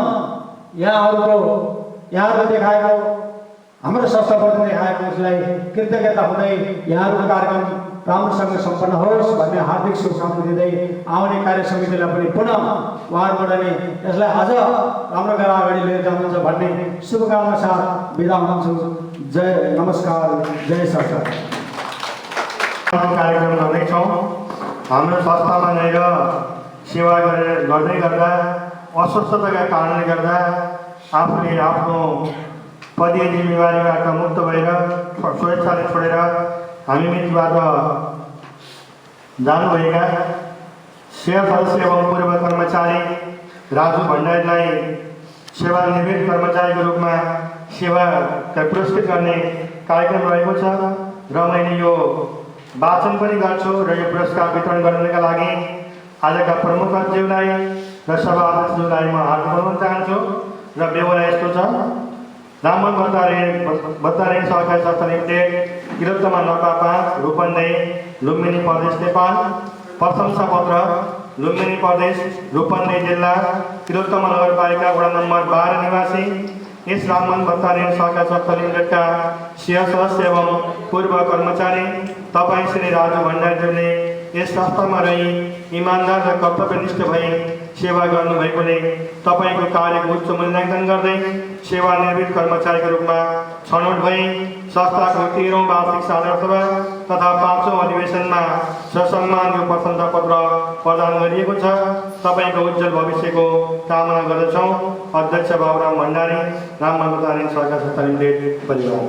यहाँहरूले देखाएको हाम्रो संस्थाप्रति देखाएको उसलाई कृतज्ञता हुँदै यहाँहरूको कार्यक्रम राम्रोसँग सम्पन्न होस् भन्ने हार्दिक शुभकामना दिँदै आउने कार्य समितिलाई पनि पुनः उहाँहरूबाट नै यसलाई अझ राम्रो गरेर अगाडि लिएर जानुहुन्छ भन्ने शुभकामना साथ बिदा हुन्छु। जय नमस्कार, जय सरकार। कार्यक्रम गर्दैछौँ। हाम्रो संस्थामा रहेर सेवा गर्दै गर्दा अस्वस्थताका कारणले गर्दा आफूले आफ्नो पदीय जिम्मेवारीबाट मुक्त भएर स्वेच्छाले छोडेर हामी मितिबाट जानुभएका सेवा सदस्य एवं पूर्व कर्मचारी राजु भण्डारीलाई सेवानिवृत्त कर्मचारीको रूपमा सेवा पुरस्कृत गर्ने कार्यक्रम रहेको छ र मैले यो वाचन पनि गर्छु र यो पुरस्कार वितरण गर्नका लागि आजका प्रमुख अध्यक्षज्यूलाई र सभा अध्यक्षज्यूलाई म हार्दिक अनुरोध चाहन्छु। र बेहोरा यस्तो छ, रामन बत्तारेन सहकारी संस्था लिमिटेड, किरोत्तमा नौका 5, रूपन्देही, लुम्बिनी प्रदेश, नेपाल। प्रशंसा पत्र, लुम्बिनी प्रदेश, रूपन्देही जिल्ला, किरोत्तमा नगरपालिका, वडा नम्बर 12 निवासी यस रामन बत्तारेन सहकारी संस्था लिमिटेडका सदस्य एवं पूर्व कर्मचारी तपाईँ श्री राजु भण्डारीज्यूले यस संस्थामा रही इमान्दार र कर्तव्यनिष्ठ भई सेवा गर्नुभएकोले तपाईँको कार्यको उच्च मूल्याङ्कन गर्दै सेवानिवृत्त कर्मचारीको रूपमा छनौट भई संस्थाको 13औं वार्षिक साधारण सभा तथा 5औं अधिवेशनमा ससम्मान यो प्रशंसा पत्र प्रदान गरिएको छ। तपाईँको उज्जवल भविष्यको कामना गर्दछौँ। अध्यक्ष बाबुराम भण्डारी, रामन बत्तारेन सहकारी संस्था लिमिटेड परिवार।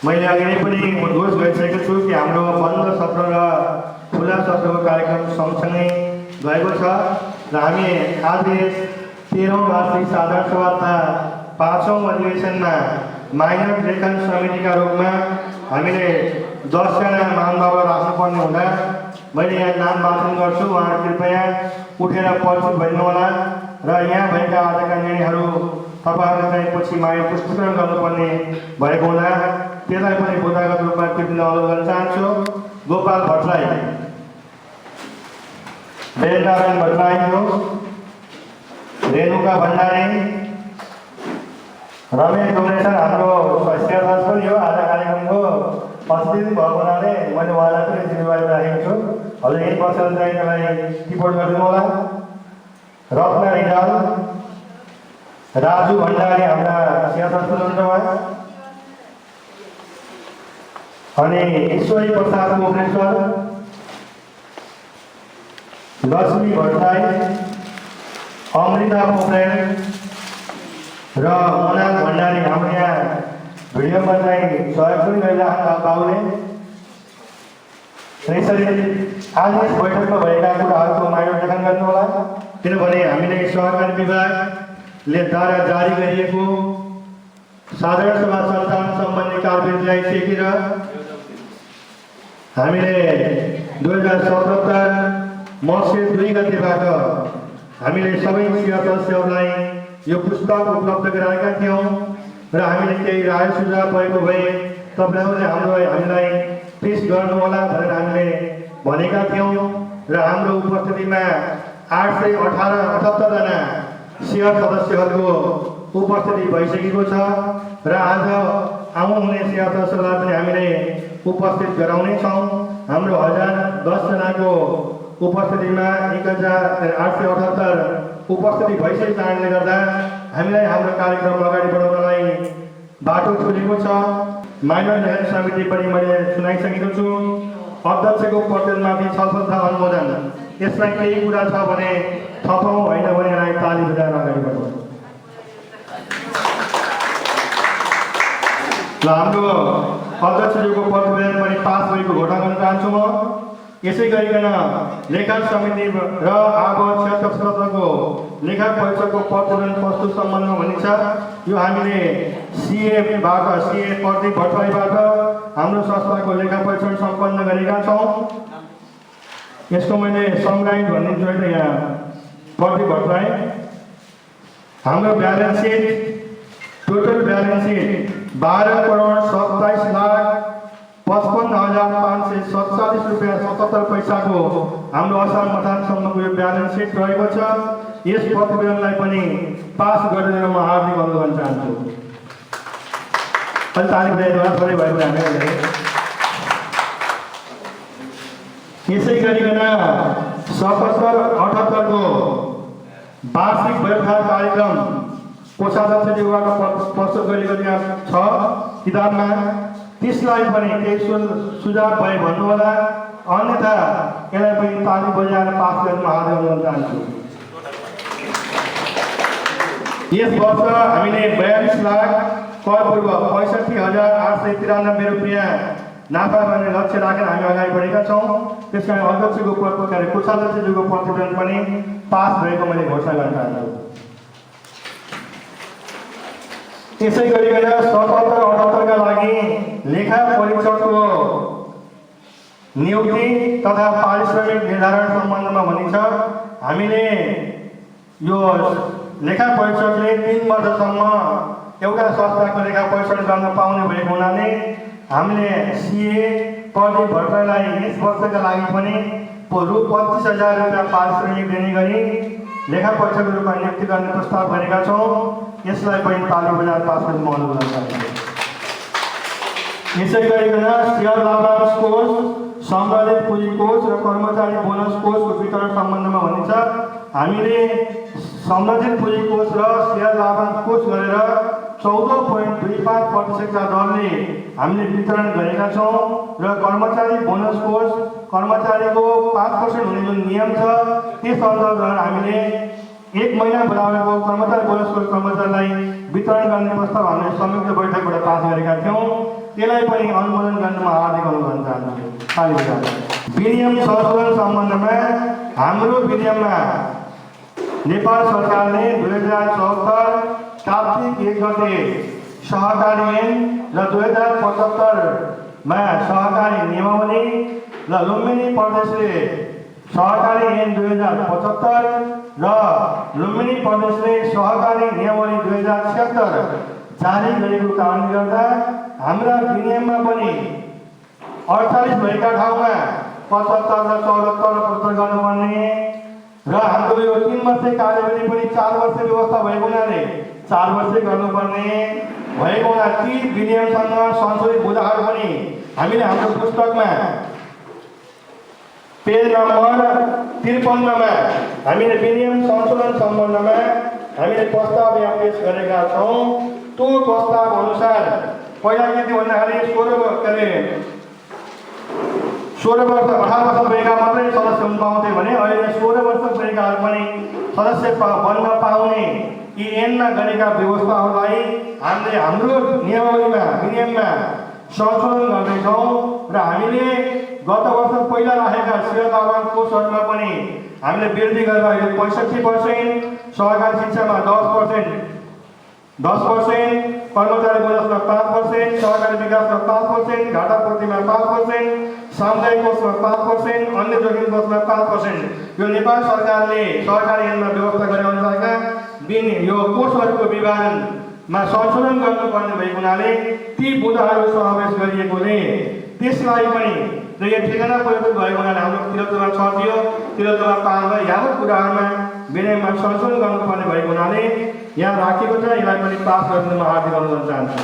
मैले अघि नै पनि उद्घोष गरिसकेको छु कि हाम्रो बन्द सत्र र खुला सत्रको कार्यक्रम सँगसँगै गएको छ र हामी आज 13औं वार्षिक साधारण सभा तथा 5औं अधिवेशनमा माइनर लेखन समितिका रूपमा हामीले 10 जना महानुभावहरू राख्नुपर्ने हुँदा मैले यहाँ नाम वाचन गर्छु। उहाँहरू कृपया उठेर परिचित भइनुहोला र यहाँ भएका आजका निर्णयहरू तपाईँहरूले चाहिँ पछि माया पुष्टीकरण गर्नुपर्ने भएको हुँदा त्यसलाई पनि बुदागत रूपमा टिप्न अनुरोध गर्न चाहन्छु। गोपाल भट्टराई, वेदनारायण भट्टराईज्यू, रेणुका भण्डारी, रमेश डोनेसन हाम्रो शेयरदास पनि हो। आज कार्यक्रमको उपस्थित भएको हुनाले मैले उहाँलाई पनि जिम्मेवारी राखेको छु। हजुर यही बसेर चाहिँ त्यसलाई टिपोट गरिदिनु होला। रत्न रिजाल, राजु भण्डारी हाम्रा शेयरदास हुनुहुन्छ उहाँ। अनि ईश्वरी प्रसाद मोक्रेश्वर, लक्ष्मी भट्टराई, अमृता पोखरेल र मनाल भण्डारी हाम्रो यहाँ भिडियोमा चाहिँ सहयोग पनि गरिरहेको बाबुले। यसरी आज यस बैठकमा भएका कुराहरूको माइलो लेखन गर्नु होला। किनभने हामीले सहकारी विभागले द्वारा जारी गरिएको साधारण सभा सञ्चालन सम्बन्धी कार्यविधिलाई टेकेर हामीले 2077 मङ्सिर 2 गतेबाट हामीले सबै सदस्यहरूलाई यो पुस्तक उपलब्ध गराएका थियौँ र हामीले केही राय सुझाव भएको भए तपाईँहरूले हामीलाई पेस गर्नु होला भनेर हामीले भनेका थियौँ र हाम्रो उपस्थितिमा 878 जना शेयर सदस्यहरूको उपस्थिति भइसकेको छ र आज आउनुहुने शेयर सदस्यलाई पनि हामीले उपस्थित गराउनेछौँ। हाम्रो 1010 जनाको उपस्थितिमा 1878 उपस्थिति भइसकेको कारणले गर्दा हामीलाई हाम्रो कार्यक्रम अगाडि बढाउनलाई बाटो खुलेको छ। माइनर लेखन समिति पनि मैले सुनाइसकेको छु। अध्यक्षको पटेलमाथि छलफल तथा अनुमोदन, यसलाई केही कुरा छ भने थपौँ, होइन भने यसलाई ताली बजाएर अगाडि बढाउँ। ल हाम्रो अध्यक्षज्यूको प्रतिवेदन पनि पास भएको घोषणा गर्न चाहन्छु म। यसै गरिकन लेखा समिति र आबद्ध क्षेत्रको लेखा परीक्षकको प्रतिवेदन प्रस्तुत सम्बन्धमा भनिन्छ। यो हामीले सिएबाट प्रदीप भट्टराईबाट हाम्रो संस्थाको लेखा परीक्षण सम्पन्न गरेका छौँ। यसको मैले समराइज भनिदिन्छु है त यहाँ। प्रदीप भट्टराई, हाम्रो balance seat, total balance seat 12,57,55,547 रुपियाँ 77 पैसाको हाम्रो असार मथानसम्मको यो ब्यालेन्स सिट रहेको छ। यस प्रतिवेदनलाई पनि पास गरिदिन म हार्दिक अनुरोध गर्न चाहन्छु। अलि ताली बजाइदिनुहोला, थोरै भए पनि हामीले। यसै गरिकन 77-78 को वार्षिक व्यवहार कार्यक्रम कोषाध्यक्षज्यूबाट प्रस्तुत गरेको त्यहाँ छ किताबमा। त्यसलाई पनि केही सुझाव भए भन्नुहोला, अन्यथा यसलाई पनि ताली बजाएर पास गर्न हार्दिक अनुरोध चाहन्छु। यस वर्ष हामीले 42,00,000 करपूर्व 65,893 रुपियाँ नाफा गर्ने लक्ष्य राखेर हामी अगाडि बढेका छौँ। त्यस कारण अध्यक्षको कोषाध्यक्षज्यूको प्रतिवेदन पनि पास भएको मैले घोषणा गर्न चाहन्छु। यसै गरिकन 77-78 का लागि लेखा परीक्षकको नियुक्ति तथा पारिश्रमिक निर्धारण सम्बन्धमा भनिन्छ। हामीले यो लेखा परीक्षकले 3 वर्षसम्म एउटा संस्थाको लेखा परीक्षण गर्न पाउने भएको हुनाले हामीले सिए प्रदीप भट्टराईलाई यस वर्षका लागि पनि रु 25,000 रुपियाँ पारिश्रमिक दिने गरी लेखा परीक्षकको रूपमा नियुक्ति गर्ने प्रस्ताव गरेका छौँ। यसलाई पनि ताली बजाएर पास गर्न म अनुरोध गर्न चाहन्छु। यसै गरिकन शेयर लाभांश कोष, सम्बन्धित पुँजी कोष र कर्मचारी बोनस कोषको वितरण सम्बन्धमा भनिन्छ। हामीले सम्बन्धित पुँजी कोष र शेयर लाभांश कोष गरेर 14.25% का दरले हामीले वितरण गरेका छौँ र कर्मचारी बोनस कोष कर्मचारीको 5% हुने जुन नियम छ त्यस अन्तर्गत हामीले 1 महिना बराबरको कर्मचारी बोनस कोष कर्मचारीलाई वितरण गर्ने प्रस्ताव हामीले संयुक्त बैठकबाट पास गरेका थियौँ। त्यसलाई पनि अनुमोदन गर्नमा हार्दिक अनुरोध गर्न चाहन्छु। ताली बजाएर विनियम संशोधन सम्बन्धमा हाम्रो विनियममा नेपाल सरकारले 2074 कार्तिक 1 गते सहकारी ऐन र 2075 मा सहकारी नियमावली र लुम्बिनी प्रदेशले सहकारी ऐन 2075 र लुम्बिनी प्रदेशले सहकारी नियमावली 2076 जारी गरेको कारणले गर्दा हाम्रा विनियममा पनि 48 भएका ठाउँमा 75 र 74 प्रस्तुत गर्नुपर्ने र हाम्रो यो 3 वर्षे कार्यविधि पनि 4 वर्ष व्यवस्था भएको हुनाले 4 वर्षै गर्नुपर्ने भएको हुनाले ती विनियमसँग संशोधित बुँदाहरू पनि हामीले हाम्रो पुस्तकमा पेज नम्बर 53 मा हामीले विनियम संशोधन सम्बन्धमा हामीले प्रस्ताव यहाँ पेश गरेका छौँ। त्यो प्रस्ताव अनुसार पहिला के थियो भन्दाखेरि 16 वर्ष 18 वर्ष पुगेका मात्रै सदस्य हुन पाउँथे भने अहिले 16 वर्ष पुगेकाहरू पनि सदस्य बन्न पाउने यी ऐनमा गरेका व्यवस्थाहरूलाई हामीले हाम्रो नियमावलीमा विनियममा संशोधन गर्दैछौँ र हामीले गत वर्ष पहिला राखेका सेवादान कोषहरूमा पनि हामीले वृद्धि गरेर अहिले 65%, सरकारी शिक्षामा 10%, कर्मचारी बोनसमा 5%, सरकारी विकासमा 5%, घाटा पूर्तिमा 5%, सामुदायिक कोषमा 5%, अन्य जोखिम कोषमा 5%। यो नेपाल सरकारले सरकारी ऐनमा व्यवस्था गरे अनुसारका यो कोषहरूको विभाजनमा संशोधन गर्नुपर्ने भएको हुनाले ती बुँदाहरू समावेश गरिएकोले त्यसलाई पनि र यो ठेगाना परिवर्तन भएको हुनाले हाम्रो तिरत्वमा 6 थियो, तिरत्वमा 5 भयो। यावत कुराहरूमा विनियममा संशोधन गर्नुपर्ने भएको हुनाले यहाँ राखेको छ। यसलाई पनि पास गर्न म हार्दिक अनुरोध चाहन्छु।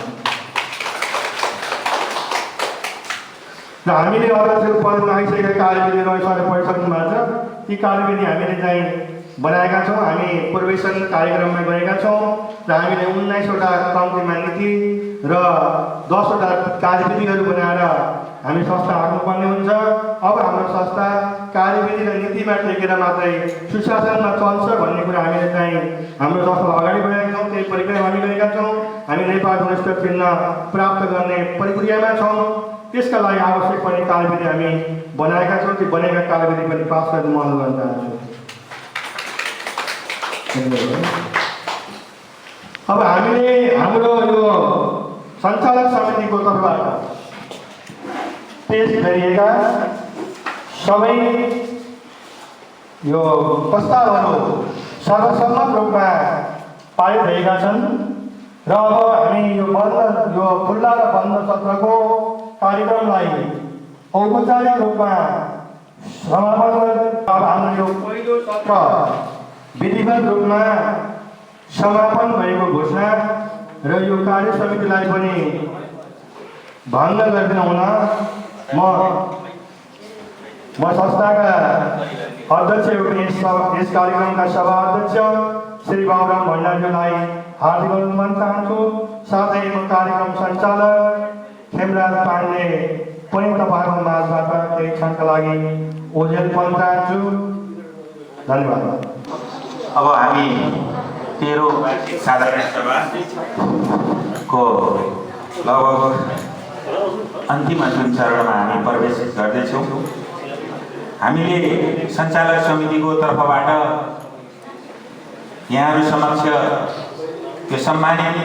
र हामीले अध्यक्षको पदमा आइसकेका कार्यविधि अनुसार परिसक्नुभएको छ। ती कार्यविधि हामीले चाहिँ बनाएका छौँ। हामी पूर्वेशन कार्यक्रममा गएका छौँ र हामीले 19 वटा कम्तीमा नीति र 10 वटा कार्यविधिहरू बनाएर हामी संस्था हाक्नुपर्ने हुन्छ। अब हाम्रो संस्था कार्यविधि र नीतिमा टेकेर मात्रै सुशासनमा चल्छ भन्ने कुरा हामीले चाहिँ हाम्रो संस्थालाई अगाडि बढाएका छौँ। त्यही परिक्रमा हामी गरेका छौँ। हामी नेपाल गुणस्तर चिन्ह प्राप्त गर्ने प्रक्रियामा छौँ। त्यसका लागि आवश्यक पर्ने कार्यविधि हामी बनाएका छौँ। ती बनेका कार्यविधि पनि पास गर्न म अनुरोध गर्न चाहन्छु। अब हामीले हाम्रो यो सञ्चालक समितिको तर्फबाट पेश गरिएका सबै यो प्रस्तावहरू सर्वसम्मत रूपमा पारित भएका छन् र अब हामी यो खुल्ला र बन्द सत्रको कार्यक्रमलाई औपचारिक रूपमा समापन गर्न अब हाम्रो यो पहिलो सत्र विधिवत रूपमा समापन भएको घोषणा र यो कार्य समितिलाई पनि भङ्ग गरिदिन हुन म संस्थाका अध्यक्ष एवं यस कार्यक्रमका सभा अध्यक्ष श्री बाबुराम भण्डारीज्यूलाई हार्दिक अनुमोदन चाहन्छु। साथै यो कार्यक्रम सञ्चालक खेमराज पाण्डे पनि तपाईँहरूको माझबाट केही क्षणका लागि ओझेल पनि चाहन्छु। धन्यवाद। अब हामी 13 साधारण सभाको लगभग अन्तिम चरणमा हामी प्रवेश गर्दैछौँ। हामीले सञ्चालक समितिको तर्फबाट यहाँहरू समक्ष यो सम्मानित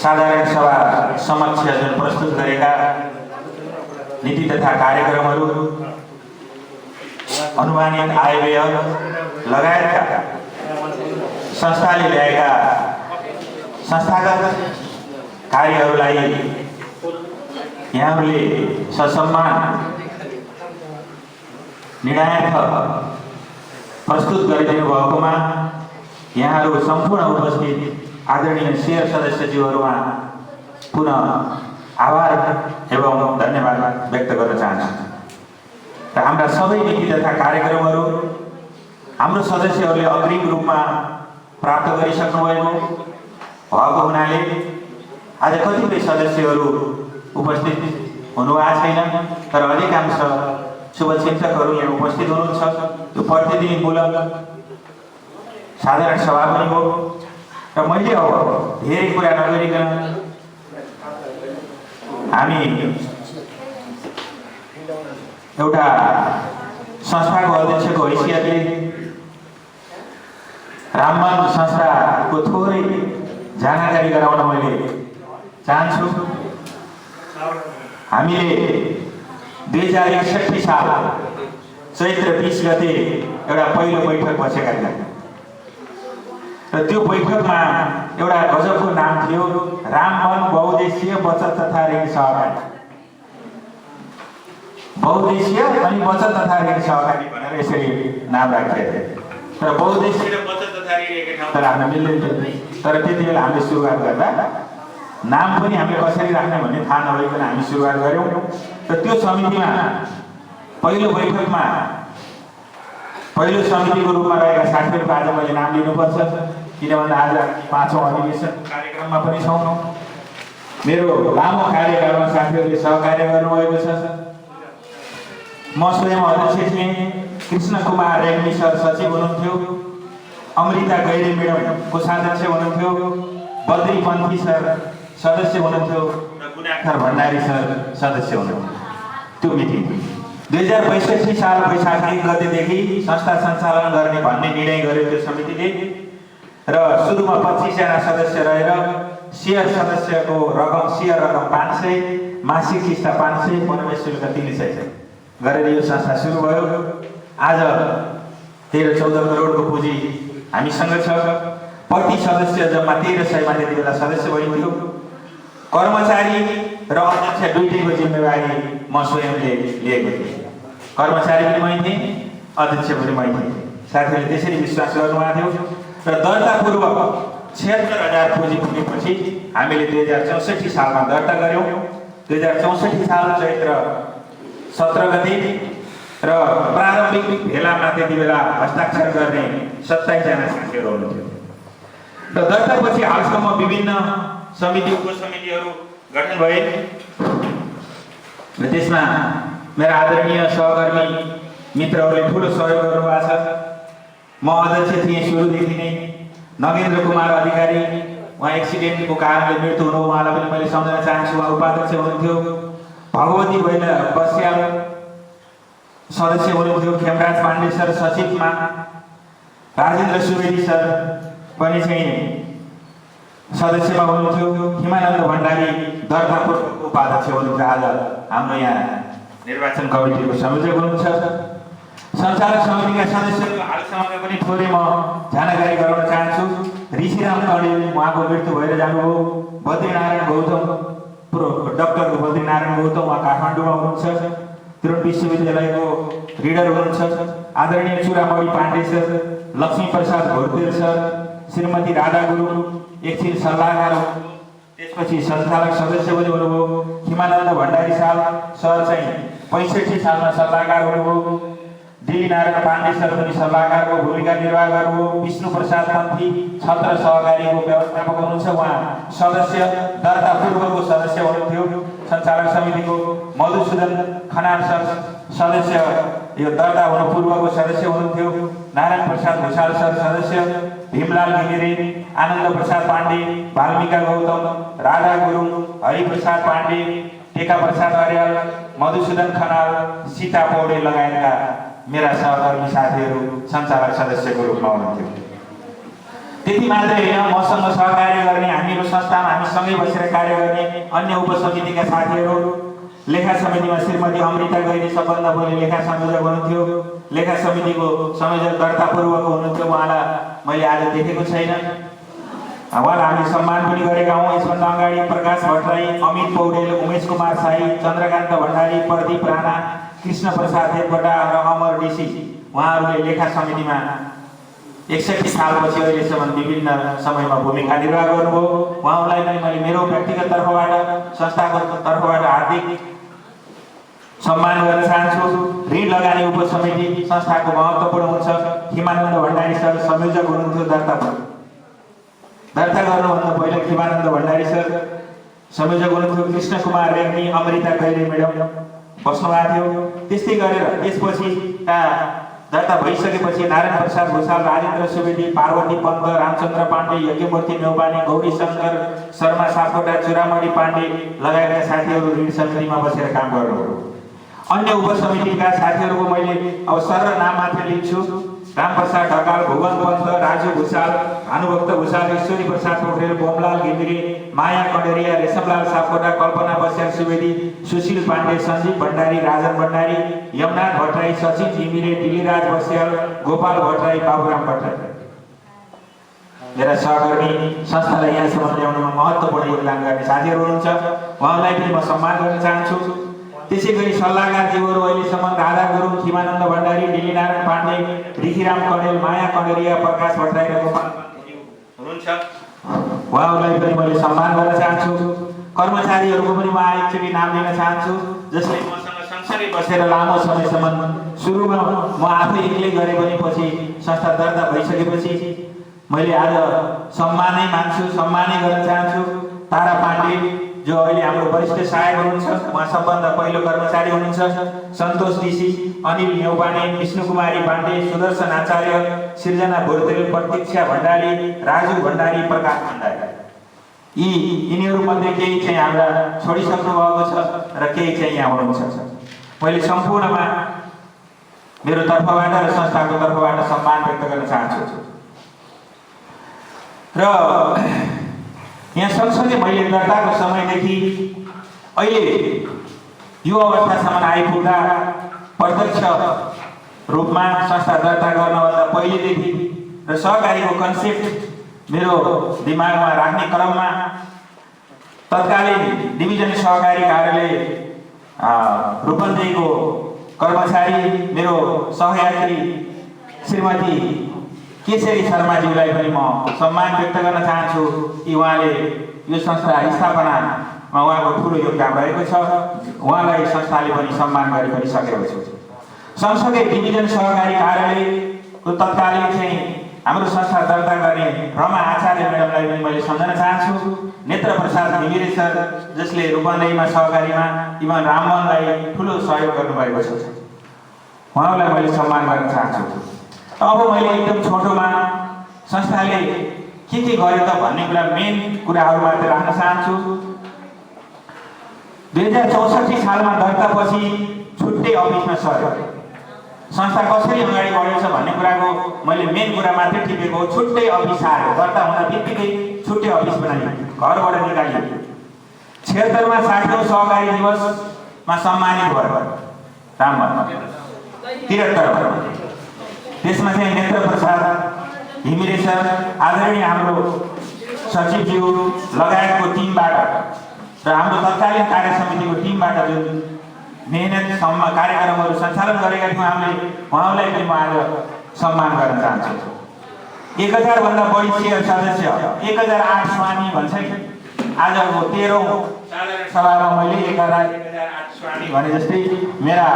साधारण सभा समक्ष जुन प्रस्तुत गरेका नीति तथा कार्यक्रमहरू, अनुमानित आय व्यय लगायतका संस्थाले ल्याएका संस्थागत कार्यहरूलाई यहाँहरूले ससम्मान निर्णायक प्रस्तुत गरिदिनु भएकोमा यहाँहरू सम्पूर्ण उपस्थित आदरणीय शेयर सदस्यज्यूहरूमा पुनः आभार एवं धन्यवाद व्यक्त गर्न चाहन्छु। र हाम्रा सबै नीति तथा कार्यक्रमहरू हाम्रो सदस्यहरूले अग्रिम रूपमा प्राप्त गरिसक्नु भएको हुनाले आज कतिपय सदस्यहरू उपस्थित हुनुभएको छैन, तर अधिकांश शुभचिन्तकहरू यहाँ उपस्थित हुनुहुन्छ। यो प्रतिनिधिमूलक साधारण सभा पनि हो र मैले अब धेरै कुरा नगरिकन हामी एउटा संस्थाको अध्यक्षको हैसियतले राममान संस्थाको थोरै जानकारी गराउन मैले चाहन्छु। हामीले 2061 साल चैत्र 20 गते एउटा पहिलो बैठक बसेका थियौँ र त्यो बैठकमा एउटा गजबको नाम थियो रामवन बहुद्देश्यीय बचत तथा ऋण सहकारी। बहुद्देशीय अनि बचत तथा ऋण सहकारी भनेर यसरी नाम राखिएको थियो। तर बहुद्देशीय र बचत तथा ऋण एकै ठाउँ त राख्न मिल्दैन थियो। तर त्यति बेला हामीले सुरुवात गर्दा नाम पनि हामीले कसरी राख्ने भन्ने थाहा नभइकन हामी सुरुवात गऱ्यौँ र त्यो समितिमा पहिलो बैठकमा पहिलो समितिको रूपमा रहेका साथीहरूको आज मैले नाम लिनुपर्छ, किन भन्दा आज 5औं अधिवेशन कार्यक्रममा पनि छौँ। मेरो लामो कार्यकालमा साथीहरूले सहकार्य गर्नुभएको छ। म स्वयं अध्यक्ष थिएँ, कृष्ण कुमार रेग्मी सर सचिव हुनुहुन्थ्यो, अमृता गैरी म्याडम कोषाध्यक्ष हुनुहुन्थ्यो, बद्री पन्थी सर सदस्य हुनुहुन्थ्यो र गुणाखर भण्डारी सर सदस्य हुनुहुन्थ्यो। त्यो मिटिङ 2062 साल वैशाख 1 गतेदेखि संस्था सञ्चालन गर्ने भन्ने निर्णय गर्यो त्यो समितिले र सुरुमा 25 जना सदस्य रहेर सेयर सदस्यको रकम सेयर रकम 500, मासिक किस्ता 500, प्रवेश शुल्क 300 गरेर यो संस्था सुरु भयो। आज 13-14 करोडको पुँजी हामीसँग छ। प्रति सदस्य जम्मा 1300 मा त्यति बेला सदस्य भइन्थ्यो। कर्मचारी र अध्यक्ष दुईटैको जिम्मेवारी म स्वयंले लिएको थिएँ। कर्मचारी पनि मै थिएँ, अध्यक्ष पनि मै थिएँ। साथीहरूले त्यसरी विश्वास गर्नुभएको थियो र दर्तापूर्वक 76,000 पुँजी पुगेपछि हामीले 2064 सालमा दर्ता गऱ्यौँ। 2064 साल चैत्र 17 गते र प्रारम्भिक भेलामा त्यति बेला हस्ताक्षर गर्ने 27 जना साथीहरू हुनुहुन्थ्यो र दर्तापछि हालसम्म विभिन्न समिति उपसमितिहरू गठन भए र त्यसमा मेरा आदरणीय सहकर्मी मित्रहरूले ठुलो सहयोग गर्नुभएको छ। म अध्यक्ष थिएँ सुरुदेखि नै। नगेन्द्र कुमार अधिकारी उहाँ एक्सिडेन्टको कारणले मृत्यु हुनु, उहाँलाई पनि मैले सम्झन चाहन्छु। उहाँ उपाध्यक्ष हुनुहुन्थ्यो। भगवती बस्याल सदस्य हुनुहुन्थ्यो। खेमराज पाण्डे सर सचिवमा, राजेन्द्र सुवेदी सर पनि चाहिँ सदस्यमा हुनुहुन्थ्यो। हिमानन्द भण्डारी दर्तापुर उपाध्यक्ष हुनुहुन्थ्यो। आज हाम्रो यहाँ निर्वाचन कमिटीको संयोजक हुनुहुन्छ। सञ्चालक समितिका सदस्यहरू हालसम्मका पनि थोरै म जानकारी गराउन चाहन्छु। ऋषिराम कणेल उहाँको मृत्यु भएर जानुभयो। बद्रीनारायण गौतम डाक्टर बद्रीनारायण गौतम उहाँ काठमाडौँमा हुनुहुन्छ। त्रिभुवन विश्वविद्यालयको रिडर हुनुहुन्छ। आदरणीय चुरामणी पाण्डे सर, लक्ष्मी प्रसाद घोरतेल सर, श्रीमती राधा गुरुङ एकछिन सल्लाहकार, त्यसपछि सञ्चालक सदस्य पनि हुनुभयो। हिमानन्द भण्डारी सर चाहिँ 65 सालमा सल्लाहकार हुनुभयो। डी नारायण पाण्डे सर पनि सल्लाहकारको भूमिका निर्वाह गर्नुभयो। विष्णु प्रसाद पन्थी छत्र सहकारीको व्यवस्थापक हुनुहुन्छ। उहाँ सदस्य दर्ता पूर्वको सदस्य हुनुहुन्थ्यो सञ्चालक समितिको। मधुसूदन खनाल सर सदस्य यो दर्ता हुनु पूर्वको सदस्य हुनुहुन्थ्यो। नारायण प्रसाद भूषाल सर सदस्य। भीमलाल घिमिरे, आनन्द प्रसाद पाण्डे, वाल्मिका गौतम, राधा गुरुङ, हरिप्रसाद पाण्डे, टेका प्रसाद अर्याल, मधुसूदन खनाल, सीता पौडेल लगायतका मेरा सहकर्मी साथीहरू सञ्चालक सदस्यको रूपमा हुनुहुन्थ्यो। त्यति मात्रै होइन, मसँग सहकार्य गर्ने, हामीको संस्थामा हामीसँगै बसेर कार्य गर्ने अन्य उपसमितिका साथीहरू, लेखा समितिमा श्रीमती अमृता गैरी सम्बन्ध बोले लेखा संयोजक हुनुहुन्थ्यो। लेखा समितिको संयोजक दर्तापूर्वक हुनुहुन्थ्यो। उहाँलाई मैले आज देखेको छैन। उहाँलाई हामी सम्मान पनि गरेका हौँ। यसभन्दा अगाडि प्रकाश भट्टराई, अमित पौडेल, उमेश कुमार साई, चन्द्रकान्त भण्डारी, प्रदीप राणा, कृष्ण प्रसाद देवकोटा र अमर डीसी उहाँहरूले लेखा समितिमा 61 सालपछि अहिलेसम्म विभिन्न समयमा भूमिका निर्वाह गर्नुभयो। उहाँहरूलाई पनि मैले मेरो व्यक्तिगत तर्फबाट, संस्थाको तर्फबाट हार्दिक सम्मान गर्न चाहन्छु। ऋण लगानी उपसमिति संस्थाको महत्त्वपूर्ण हुन्छ। हिमानन्द भण्डारी सर संयोजक हुनुहुन्थ्यो। दर्ता गर्नुभन्दा पहिला हिमानन्द भण्डारी सर संयोजक हुनुहुन्थ्यो। कृष्ण कुमार रेग्मी, अमृता गैरी म्याडम बस्नुभएको थियो। त्यस्तै गरेर त्यसपछि दर्ता भइसकेपछि नारायण प्रसाद भूषाल, राजेन्द्र सुवेदी, पार्वती पन्त, रामचन्द्र पाण्डे, यज्ञमूर्ति नेउपाने, गौरी शङ्कर शर्मा सापकोटा, चुरामणी पाण्डे लगायतका साथीहरू ऋण समितिमा बसेर काम गर्नुभयो। अन्य उपसमितिका साथीहरूको मैले अब सरल नाम मात्र लिन्छु। रामप्रसाद ढकाल, भुवन पन्त, राजु भूषाल, भानुभक्त भूषाल, ईश्वरी प्रसाद पोखरेल, बोमलाल घिमिरे, माया कडेरिया, रेशमलाल सापकोटा, कल्पना बस्याल सुवेदी, सुशील पाण्डे, सञ्जीव भण्डारी, राजन भण्डारी, यमुनाथ भट्टराई, सचिव घिमिरे, दिलीराज बस्याल, गोपाल भट्टराई, बाबुराम भट्टराई मेरा सहकर्मी संस्थालाई यहाँसम्म ल्याउनमा महत्त्वपूर्ण योगदान गर्ने साथीहरू हुनुहुन्छ। उहाँलाई पनि म सम्मान गर्न चाहन्छु। त्यसै गरी सल्लाहकारज्यूहरू अहिलेसम्म राधा गुरुङ, खिमानन्द भण्डारी, डिलीनारायण पाण्डे, ऋषिराम कणेल, माया कणेरिया, प्रकाश भट्टराई र गोपाल हुनुहुन्छ। उहाँहरूलाई पनि मैले सम्मान गर्न चाहन्छु। कर्मचारीहरूको पनि म एकचोटि नाम लिन चाहन्छु, जसले मसँग सँगसँगै बसेर लामो समयसम्म सुरुमा म आफै एक्लै गरे पनि पछि संस्था दर्ता भइसकेपछि मैले आज सम्मानै मान्छु, सम्मानै गर्न चाहन्छु। तारा पाण्डे जो अहिले हाम्रो वरिष्ठ सहायक हुनुहुन्छ, उहाँ सबभन्दा पहिलो कर्मचारी हुनुहुन्छ। सन्तोष ऋषि, अनिल नेउपाने, विष्णु कुमारी पाण्डे, सुदर्शन आचार्य, सृजना भोरतेल, प्रतीक्षा भण्डारी, राजु भण्डारी, प्रकाश भण्डारी, यिनीहरूमध्ये केही चाहिँ हाम्रा छोडिसक्नु भएको छ र केही चाहिँ यहाँ हुनुहुन्छ। मैले सम्पूर्णमा मेरो तर्फबाट र संस्थाको तर्फबाट सम्मान व्यक्त गर्न चाहन्छु। र यहाँ सँगसँगै मैले दर्ताको समयदेखि अहिले यो अवस्थासम्म आइपुग्दा प्रत्यक्ष रूपमा संस्था दर्ता गर्नभन्दा पहिलेदेखि र सहकारीको कन्सेप्ट मेरो दिमागमा राख्ने क्रममा तत्कालीन डिभिजन सहकारी कार्यालय रूपन्देहीको कर्मचारी मेरो सहयात्री श्रीमती केशरी शर्माज्यूलाई पनि म सम्मान व्यक्त गर्न चाहन्छु कि उहाँले यो संस्था स्थापनामा उहाँको ठुलो योगदान रहेको छ। उहाँलाई संस्थाले पनि सम्मान गरि पनि सकेको छ। सँगसँगै डिभिजन सहकारी कार्यालयको तत्कालीन चाहिँ हाम्रो संस्था दर्ता गर्ने रमा आचार्य म्याडमलाई पनि मैले सम्झन चाहन्छु। नेत्र प्रसाद घिमिरे सर, जसले रूपन्देहीमा सहकारीमा इमान राममोहनलाई ठुलो सहयोग गर्नुभएको छ, उहाँलाई मैले सम्मान गर्न चाहन्छु। अब मैले एकदम छोटोमा संस्थाले के गर्यो त भन्ने कुरा मेन कुराहरू मात्र राख्न चाहन्छु। 2064 सालमा दर्तापछि छुट्टै अफिसमा सर्यो। संस्था कसरी अगाडि बढेको छ भन्ने कुराको मैले मेन कुरा मात्रै टिपेको हो। छुट्टै अफिस आयो, दर्ता हुँदा बित्तिकै छुट्टै अफिस बनाइयो, घरबाट निकालियो। 76 मा 60औं सहकारी दिवसमा सम्मानित भयो राममोहन। 73 त्यसमा चाहिँ नेत्र प्रसाद घिमिरे सर, आदरणीय हाम्रो सचिवज्यू लगायतको टिमबाट र हाम्रो तत्कालीन कार्य समितिको टिमबाट जुन मेहनतसम्म कार्यक्रमहरू सञ्चालन गरेका थियौँ हामीले, उहाँलाई पनि म आज सम्मान गर्न चाहन्छु। 1000 भन्दा बढी शेयर सदस्य, 1008 स्वामी भन्छ कि आजको 13औं साधारण सभामा मैले 1008 स्वामी भने जस्तै मेरा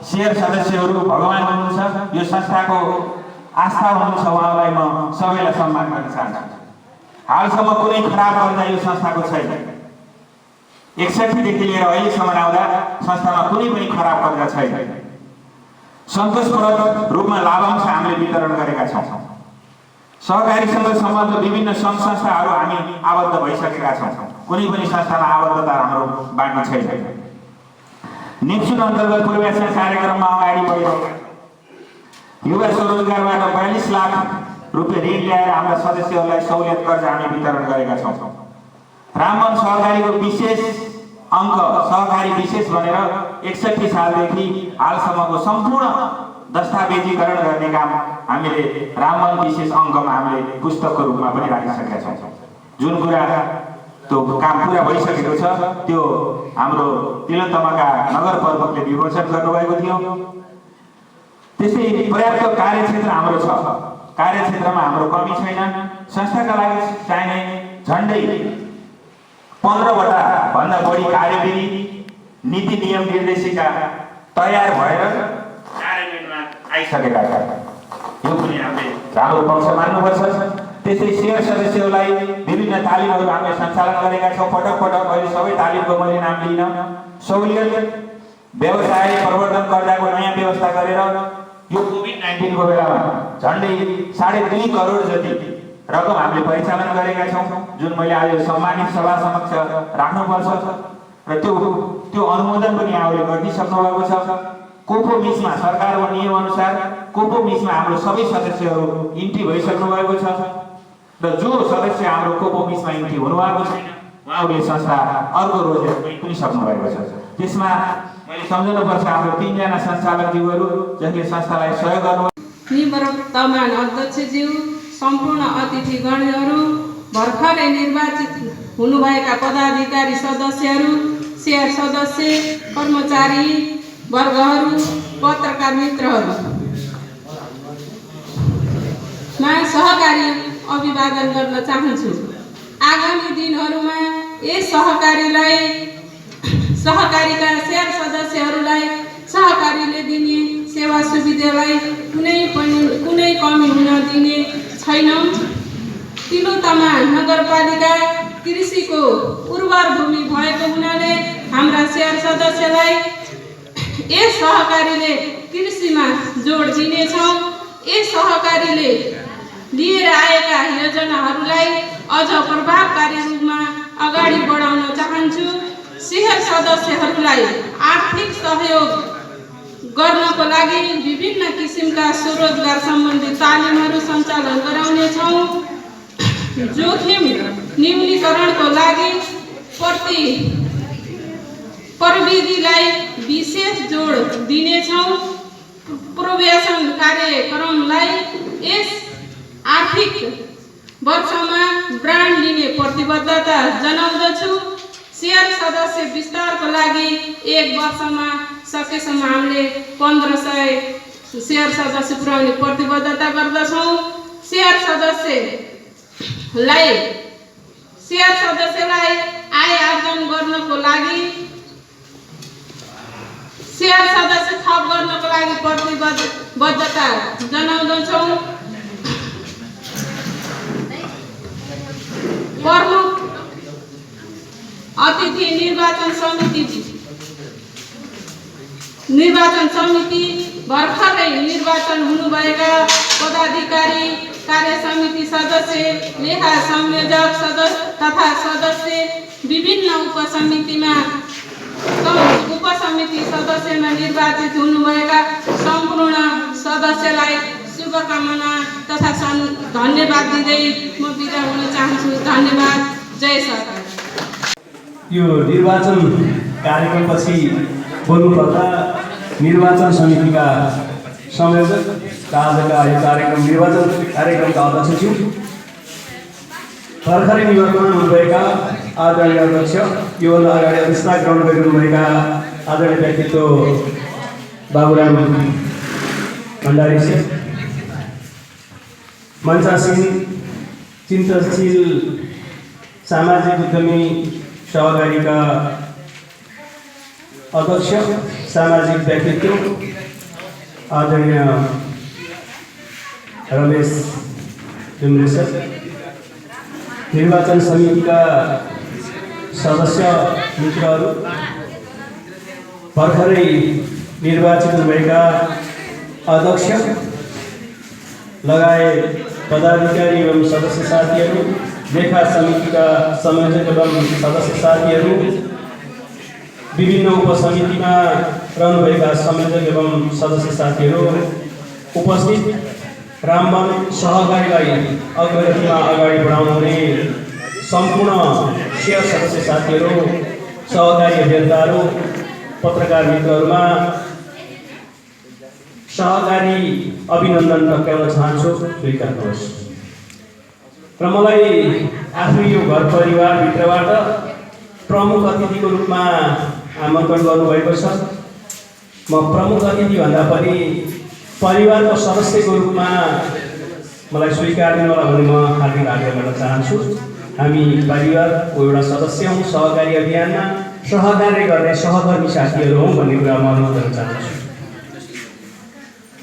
शेयर सदस्यहरू भगवान हुनुहुन्छ। यो संस्थाको आस्था हुनुहुन्छ, उहाँलाई म सबैलाई सम्मान गर्न चाहन्छु। हालसम्म कुनै खराब कर्जा यो संस्थाको छैन। 61 देखि लिएर अहिलेसम्म आउँदा संस्थामा कुनै पनि खराब कर्जा छैन। सन्तोषप्रद रूपमा लाभांश हामीले वितरण गरेका छौँ। सहकारीसँग सम्बद्ध विभिन्न सङ्घ संस्थाहरू हामी आबद्ध भइसकेका छौँ। कुनै पनि संस्थामा आबद्धता हाम्रो बाँकी छैन। नेप्सुन अन्तर्गत पूर्वासन कार्यक्रममा अगाडि बढिरहेका छौँ। युवा स्वरोजगारबाट 42 लाख रुपियाँ ऋण ल्याएर हाम्रा सदस्यहरूलाई सहुलियत कर्जा हामी वितरण गरेका छौँ। राममोहन सहकारीको विशेष अङ्क सहकारी विशेष भनेर 61 सालदेखि हालसम्मको सम्पूर्ण दस्तावेजीकरण गर्ने काम हामीले राममोहन विशेष अङ्कमा हामीले पुस्तकको रूपमा पनि राखिसकेका छौँ। जुन कुरा त्यो काम पुरा भइसकेको छ त्यो हाम्रो तिलोत्तमाका नगर प्रमुखले विमोचन गर्नुभएको थियो। त्यसै पर्याप्त कार्यक्षेत्र हाम्रो छ। कार्यक्षेत्रमा हाम्रो कमी छैन। संस्थाका लागि चाहिने झन्डै 15वटा भन्दा बढी कार्यविधि नीति नियम निर्देशिका तयार भएर कार्यान्वयनमा आइसकेका छन्। यो पनि हामीले राम्रो पक्ष मान्नुपर्छ। त्यसै शेयर सदस्यहरूलाई विभिन्न तालिमहरू हामीले सञ्चालन गरेका छौँ। पटक पटक अहिले सबै तालिमको मैले नाम लिन। सहुलियत व्यवसाय प्रवर्धन कर्जाको नयाँ व्यवस्था गरेर यो कोभिड-19 को बेलामा झन्डै 2.5 करोड जति रकम हामीले परिचालन गरेका छौँ, जुन मैले आज सम्मानित सभा समक्ष राख्नुपर्छ र त्यो अनुमोदन पनि यहाँहरूले गरिदिइसक्नु भएको छ। कोपोमिसमा सरकारको नियम अनुसार कोपोमिसमा हाम्रो सबै सदस्यहरू इन्ट्री भइसक्नु भएको छ र जो सदस्य हाम्रो कोपोमिसमा इन्ट्री हुनुभएको छैन उहाँहरूले संस्था अर्को रोजेर पनि सक्नु भएको छ। त्यसमा मैले सम्झनुपर्छ हाम्रो 3 जना सञ्चालकज्यूहरू जसले संस्थालाई सहयोग गर्नु। निवर्तमान अध्यक्षज्यू, सम्पूर्ण अतिथिगणहरू, भर्खरै निर्वाचित हुनुभएका पदाधिकारी सदस्यहरू, शेयर सदस्य, कर्मचारी वर्गहरू, पत्रकार मित्रहरूमा सहकारी अभिवादन गर्न चाहन्छु। आगामी दिनहरूमा यस सहकारीका शेयर सदस्यहरूलाई सहकारीले दिने सेवा सुविधालाई कुनै कमी हुन दिने छैनौँ। तिलोत्तमा नगरपालिका कृषिको उर्वर भूमि भएको हुनाले हाम्रा शेयर सदस्यलाई यस सहकारीले कृषिमा जोड दिनेछौँ। यस सहकारीले लिएर आएका योजनाहरूलाई अझ प्रभावकारी रूपमा अगाडि बढाउन चाहन्छु। शेयर सदस्यहरूलाई आर्थिक सहयोग गर्नको लागि विभिन्न किसिमका स्वरोजगार सम्बन्धी तालिमहरू सञ्चालन गराउनेछौँ। जोखिम न्यूनीकरणको लागि प्रविधिलाई विशेष जोड दिनेछौँ। प्रोबेसन कार्यक्रमलाई यस आर्थिक वर्षमा ब्रान्ड लिने प्रतिबद्धता जनाउँदछु। शेयर सदस्य विस्तारको लागि 1 वर्षमा सकेसम्म हामीले 1500 शेयर सदस्य पुर्याउने प्रतिबद्धता गर्दछौँ। शेयर सदस्यलाई आय आर्जन गर्नको लागि शेयर सदस्य थप गर्नको लागि प्रतिबद्धता जनाउँदछौँ। प्रमुख अतिथि निर्वाचन समिति भर्खरै निर्वाचन हुनुभएका पदाधिकारी, कार्य समिति सदस्य, लेखा संयोजक सदस्य तथा सदस्य, विभिन्न उपसमिति सदस्यमा निर्वाचित हुनुभएका सम्पूर्ण सदस्यलाई शुभकामना तथा धन्यवाद दिँदै म बिदा हुन चाहन्छु। धन्यवाद। जय सरकार। यो निर्वाचन कार्यक्रमपछि बोल्नुपर्दा निर्वाचन समितिका संयोजक आजका यो कार्यक्रम निर्वाचन कार्यक्रमका अध्यक्षज्यू, भर्खरै निवर्तमान हुनुभएका आदरणीय अध्यक्ष, योभन्दा अगाडि अध्यक्षता ग्रहण गरिरहनुभएका आदरणीय व्यक्तित्व बाबुराम भण्डारी सिंह, मञ्चासीन चिन्तनशील सामाजिक उद्यमी सहकारीका अध्यक्ष, सामाजिक व्यक्तित्व आदरणीय रमेश डुम्रे सर, निर्वाचन समितिका सदस्य मित्रहरू, भर्खरै निर्वाचित भएका अध्यक्ष लगायत पदाधिकारी एवं सदस्य साथीहरू, लेखा समितिका संयोजक एवं सदस्य साथीहरू, विभिन्न उपसमितिमा रहनुभएका संयोजक एवं सदस्य साथीहरू, उपस्थित रामवन सहकारीलाई अग्रगतिमा अगाडि बढाउने सम्पूर्ण शेयर सदस्य साथीहरू, सहकारी अभियन्ताहरू, पत्रकार मित्रहरूमा सहकारी अभिनन्दन टक्राउन चाहन्छु। स्वीकार्नुहोस्। र मलाई आफ्नो यो घर परिवारभित्रबाट प्रमुख अतिथिको रूपमा आमन्त्रण गर्नुभएको छ। म प्रमुख अतिथि भन्दा पनि परिवारको सदस्यको रूपमा मलाई स्वीकार दिनुहोला भने म हार्दिक आग्रह गर्न चाहन्छु। हामी परिवारको एउटा सदस्य हौँ, सहकारी अभियानमा सहकार्य गर्ने सहकर्मी साथीहरू हौँ भन्ने कुरा म अनुरोध गर्न चाहन्छु।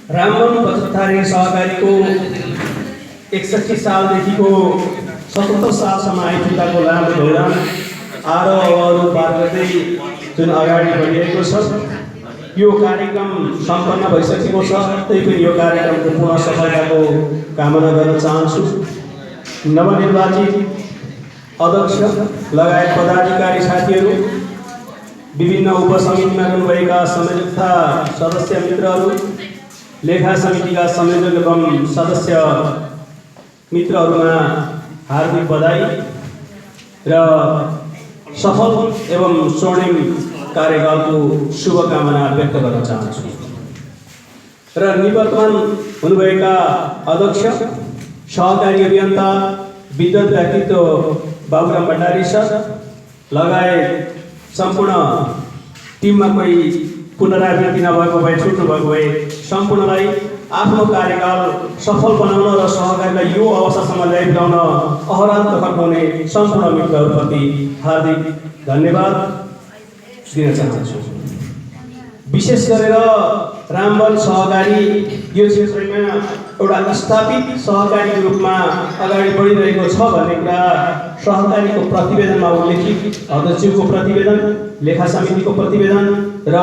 रामवन पचहत्तरी सहकारीको 61 सालदेखिको 77 सालसम्म आइपुग्दाको लामो दौरान आरोहहरू पार गर्दै जुन अगाडि बढिरहेको छ, यो कार्यक्रम सम्पन्न भइसकेको छ। तैपनि यो कार्यक्रमको पुनः सफलताको कामना गर्न चाहन्छु। नवनिर्वाचित अध्यक्ष लगायत पदाधिकारी साथीहरू, विभिन्न उपसमितिमा रहनुभएका संयोजक तथा सदस्य मित्रहरू, लेखा समितिका संयोजक एवं सदस्य मित्रहरूमा हार्दिक बधाई र सफल एवं स्वर्णिम कार्यकालको शुभकामना व्यक्त गर्न चाहन्छु। र निवर्तमान हुनुभएका अध्यक्ष, सहकारी अभियन्ता, विद्वत व्यक्तित्व बाबुराम भण्डारी सर लगायत सम्पूर्ण टिममा कोही पुनरावृत्ति नभएको भए छुट्नु भएको भए सम्पूर्णलाई आफ्नो कार्यकाल सफल बनाउन र सहकारीलाई यो अवस्थासम्म ल्याइपुर्याउन अहरान्त खटाउने सम्पूर्ण मित्रहरूप्रति हार्दिक धन्यवाद दिन चाहन्छु। विशेष गरेर रामवन सहकारी यो क्षेत्रमा एउटा स्थापित सहकारीको रूपमा अगाडि बढिरहेको छ भन्ने कुरा सहकारीको प्रतिवेदनमा उल्लेखित अध्यक्षको प्रतिवेदन, लेखा समितिको प्रतिवेदन र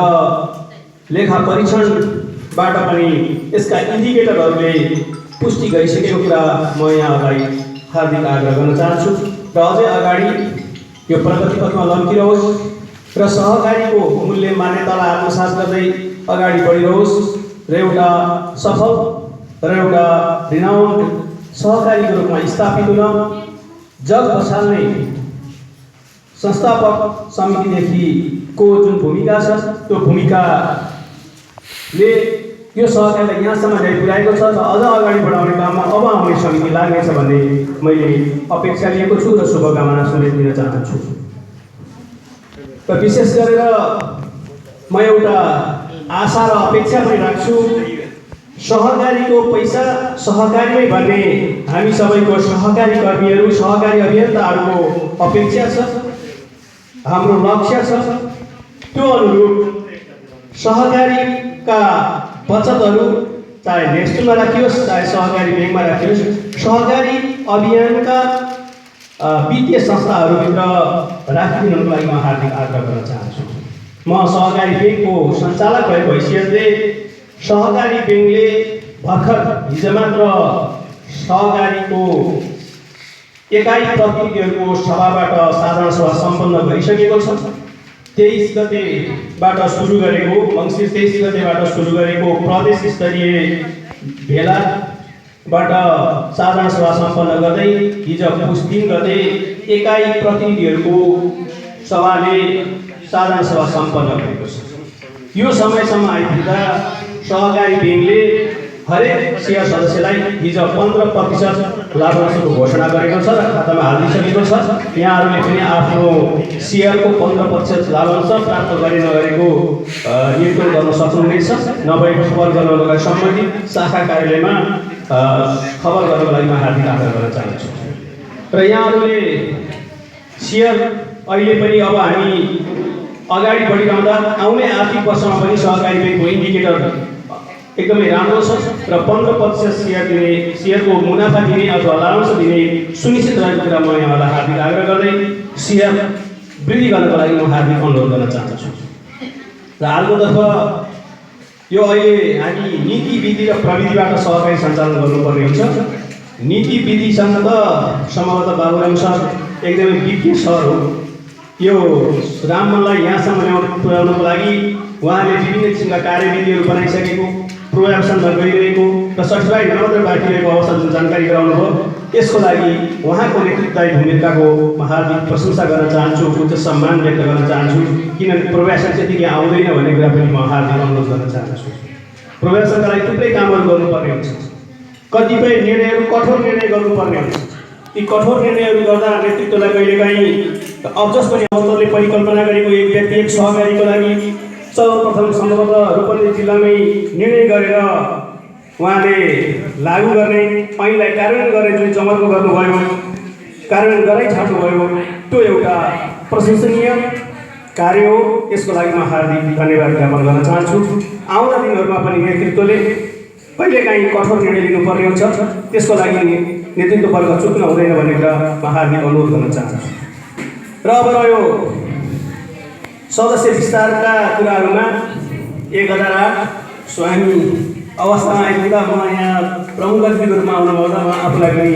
लेखा परीक्षणबाट पनि यसका इन्डिकेटरहरूले पुष्टि गरिसकेको कुरा म यहाँलाई हार्दिक आग्रह गर्न चाहन्छु र अझै अगाडि यो प्रगति पथमा लम्किरहोस् र सहकारीको मूल्य मान्यतालाई आत्मसात गर्दै अगाडि बढिरहोस् र एउटा सफल र एउटा रिनाउन्ड सहकारीको रूपमा स्थापित हुन जग पछाल्ने संस्थापक समितिदेखिको जुन भूमिका छ त्यो भूमिकाले यो सहकारीलाई यहाँसम्म ल्याइपुर्याएको छ र अझ अगाडि बढाउने काममा अब आउने समिति लाग्नेछ भन्ने मैले अपेक्षा लिएको छु र शुभकामना सुनेर दिन चाहन्छु। र विशेष गरेर म एउटा आशा र अपेक्षा पनि राख्छु, सहकारीको पैसा सहकारीमै भन्ने हामी सबैको सहकारी कर्मीहरू, सहकारी अभियन्ताहरूको अपेक्षा छ, हाम्रो लक्ष्य छ। त्यो अनुरूप सहकारीका बचतहरू चाहे नेस्टलमा राखियोस् चाहे सहकारी ब्याङ्कमा राखियोस्, सहकारी अभियानका वित्तीय संस्थाहरूभित्र राखिदिनुको लागि म हार्दिक आग्रह गर्न चाहन्छु। म सहकारी ब्याङ्कको सञ्चालक भएको हैसियतले सहकारी ब्याङ्कले भर्खर हिजो मात्र सहकारीको एकाइ प्रतिनिधिहरूको सभाबाट साधारण सभा सम्पन्न गरिसकेको छ। 23 गतेबाट सुरु गरेको मङ्सिर 23 गतेबाट सुरु गरेको प्रदेश स्तरीय भेलाबाट साधारण सभा सम्पन्न गर्दै हिजो पुस 3 गते एकाइ प्रतिनिधिहरूको सभाले साधारण सभा सम्पन्न गरेको छ। यो समयसम्म आइपुग्दा सहकारी ब्याङ्कले हरेक सेयर सदस्यलाई हिजो 15% लाभांशको घोषणा गरेको छ र खातामा हालिदिसकेको छ। यहाँहरूले पनि आफ्नो सेयरको 15% लाभांश प्राप्त गरे नगरेको निर्णय गर्न सक्नुहुनेछ। नभए खबर गर्नको लागि सम्बन्धित शाखा कार्यालयमा खबर गर्नको लागि म हार्दिक आग्रह गर्न चाहन्छु। र यहाँहरूले सेयर अहिले पनि अब हामी अगाडि बढिरहँदा आउने आर्थिक वर्षमा पनि सहकारी ब्याङ्कको इन्डिकेटर एकदमै राम्रो छ र 15% सेयरको मुनाफा दिने अथवा लाभांश दिने सुनिश्चित रहेको कुरा म यहाँलाई हार्दिक आग्रह गर्दै सेयर वृद्धि गर्नको लागि म हार्दिक अनुरोध गर्न चाहन्छु। र हालकोतर्फ यो अहिले हामी नीति विधि र प्रविधिबाट सहकारी सञ्चालन गर्नुपर्ने हुन्छ। नीति विधिसँग त सम्भवतः बाबुराम सर एकदमै विज्ञ सर हो। यो रामवनलाई यहाँसम्म पुर्याउनको लागि उहाँले विभिन्न किसिमका कार्यविधिहरू बनाइसकेको, प्रोयाक्सनमा गइरहेको र सर्टिफाइड मात्र बाँकिरहेको अवस्था जुन जानकारी गराउनु भयो, यसको लागि उहाँको नेतृत्वदायी भूमिकाको म हार्दिक प्रशंसा गर्न चाहन्छु, उच्च सम्मान व्यक्त गर्न चाहन्छु। किनभने प्रोयाक्सन त्यतिकै आउँदैन भन्ने कुरा पनि म हार्दिक अनुरोध गर्न चाहन्छु। प्रोयाक्सनका लागि थुप्रै कामहरू गर्नुपर्ने हुन्छ, कतिपय निर्णयहरू कठोर निर्णय गर्नुपर्ने हुन्छ। ती कठोर निर्णयहरू गर्दा नेतृत्वलाई कहिलेकाहीँ अब्जस पनि अवस्थाले परिकल्पना गरेको एक व्यक्ति एक सहकारीको लागि सर्वप्रथम सम्भवतः रूपन्देही जिल्लामै निर्णय गरेर उहाँले लागू गर्ने, ऐनलाई कार्यान्वयन गर्ने जुन जमर्को गर्नुभयो, कार्यान्वयन गराइछाड्नुभयो, त्यो एउटा प्रशंसनीय कार्य हो। यसको लागि म हार्दिक धन्यवाद ज्ञापन गर्न चाहन्छु। आउँदा दिनहरूमा पनि नेतृत्वले कहिलेकाहीँ कठोर निर्णय लिनुपर्ने हुन्छ, त्यसको लागि नेतृत्ववर्ग चुक्न हुँदैन भन्ने कुरा म हार्दिक अनुरोध गर्न चाहन्छु। र अब रह्यो सदस्य विस्तारका कुराहरूमा 1008 स्वामी अवस्थामा आइपुग्दा म यहाँ प्रमुख अतिथिको रूपमा आउनुभयो। म आफूलाई पनि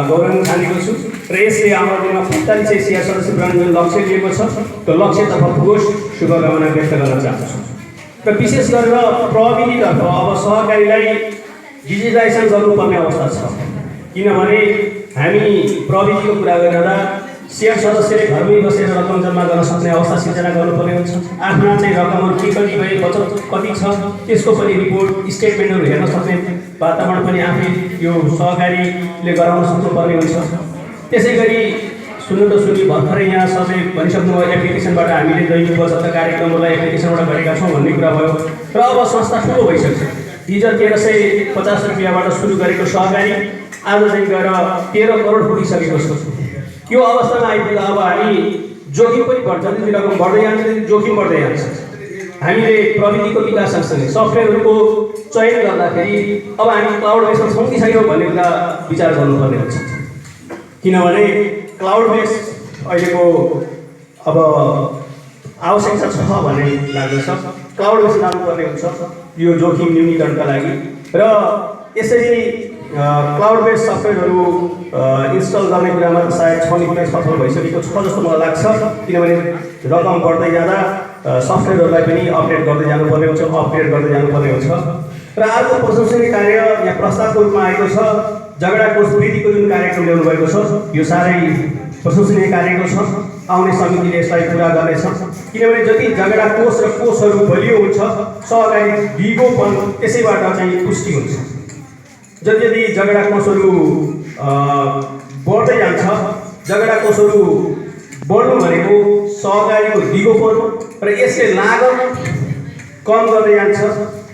गौरव ठानेको छु र यसले आउँदो दिनमा 45 सेयर सदस्य बनाउने जुन लक्ष्य लिएको छ त्यो लक्ष्यतर्फ पुगोस् शुभकामना व्यक्त गर्न चाहन्छु। र विशेष गरेर प्रविधितर्फ अब सहकारीलाई डिजिटाइजेसन गर्नुपर्ने अवस्था छ। किनभने हामी प्रविधिको कुरा गरिरहँदा सेयर सदस्यले घरमै बसेर रकम जम्मा गर्न सक्ने अवस्था सिर्जना गर्नुपर्ने हुन्छ। आफ्ना चाहिँ रकमहरू के कति भए, बचत कति छ, त्यसको पनि रिपोर्ट स्टेटमेन्टहरू हेर्न सक्ने वातावरण पनि आफै यो सहकारीले गराउन सक्नुपर्ने हुन्छ। त्यसै गरी सुन्नु त सुनि भर्खरै यहाँ सबै भनिसक्नुभयो एप्लिकेसनबाट हामीले दैनिक बचतका कार्यक्रमहरूलाई एप्लिकेसनबाट गरेका छौँ भन्ने कुरा भयो र अब संस्था ठुलो भइसक्छ। हिजो 1350 रुपियाँबाट सुरु गरेको सहकारी आज चाहिँ गएर 13 करोड पुगिसकेको छ। यो अवस्थामा आइपुग्दा अब हामी जोखिम पनि बढ्छ, जति रकम बढ्दै जान्छ त्यति जोखिम बढ्दै जान्छ। हामीले प्रविधिको विकास सँगसँगै सफ्टवेयरहरूको चयन गर्दाखेरि अब हामी क्लाउड बेसमा छौँ कि छैनौँ भन्ने कुरा विचार गर्नुपर्ने हुन्छ। किनभने क्लाउड बेस अहिलेको अब आवश्यकता छ भन्ने लाग्दछ। क्लाउड बेस जानुपर्ने हुन्छ यो जोखिम न्यूनीकरणका लागि र यसरी क्लाउड बेस सफ्टवेयरहरू इन्स्टल गर्ने कुरामा त सायद छलफल भइसकेको छ जस्तो मलाई लाग्छ। किनभने रकम बढ्दै जाँदा सफ्टवेयरहरूलाई पनि अपडेट गर्दै जानुपर्ने हुन्छ, अपग्रेड गर्दै जानुपर्ने हुन्छ। र अर्को प्रशंसनीय कार्य यहाँ प्रस्तावको रूपमा आएको छ, झगडा कोष वृद्धिको जुन कार्यक्रम ल्याउनु भएको छ यो साह्रै प्रशंसनीय कार्यको छ। आउने समितिले यसलाई पुरा गर्नेछ। किनभने जति झगडा कोष र कोषहरू बलियो हुन्छ सहकारी दिगोपन त्यसैबाट चाहिँ पुष्टि हुन्छ। जति झगडा कोषहरू बढ्दै जान्छ, झगडा कोषहरू बढ्नु भनेको सहकारीको दिगोपन र यसले लागत कम गर्दै जान्छ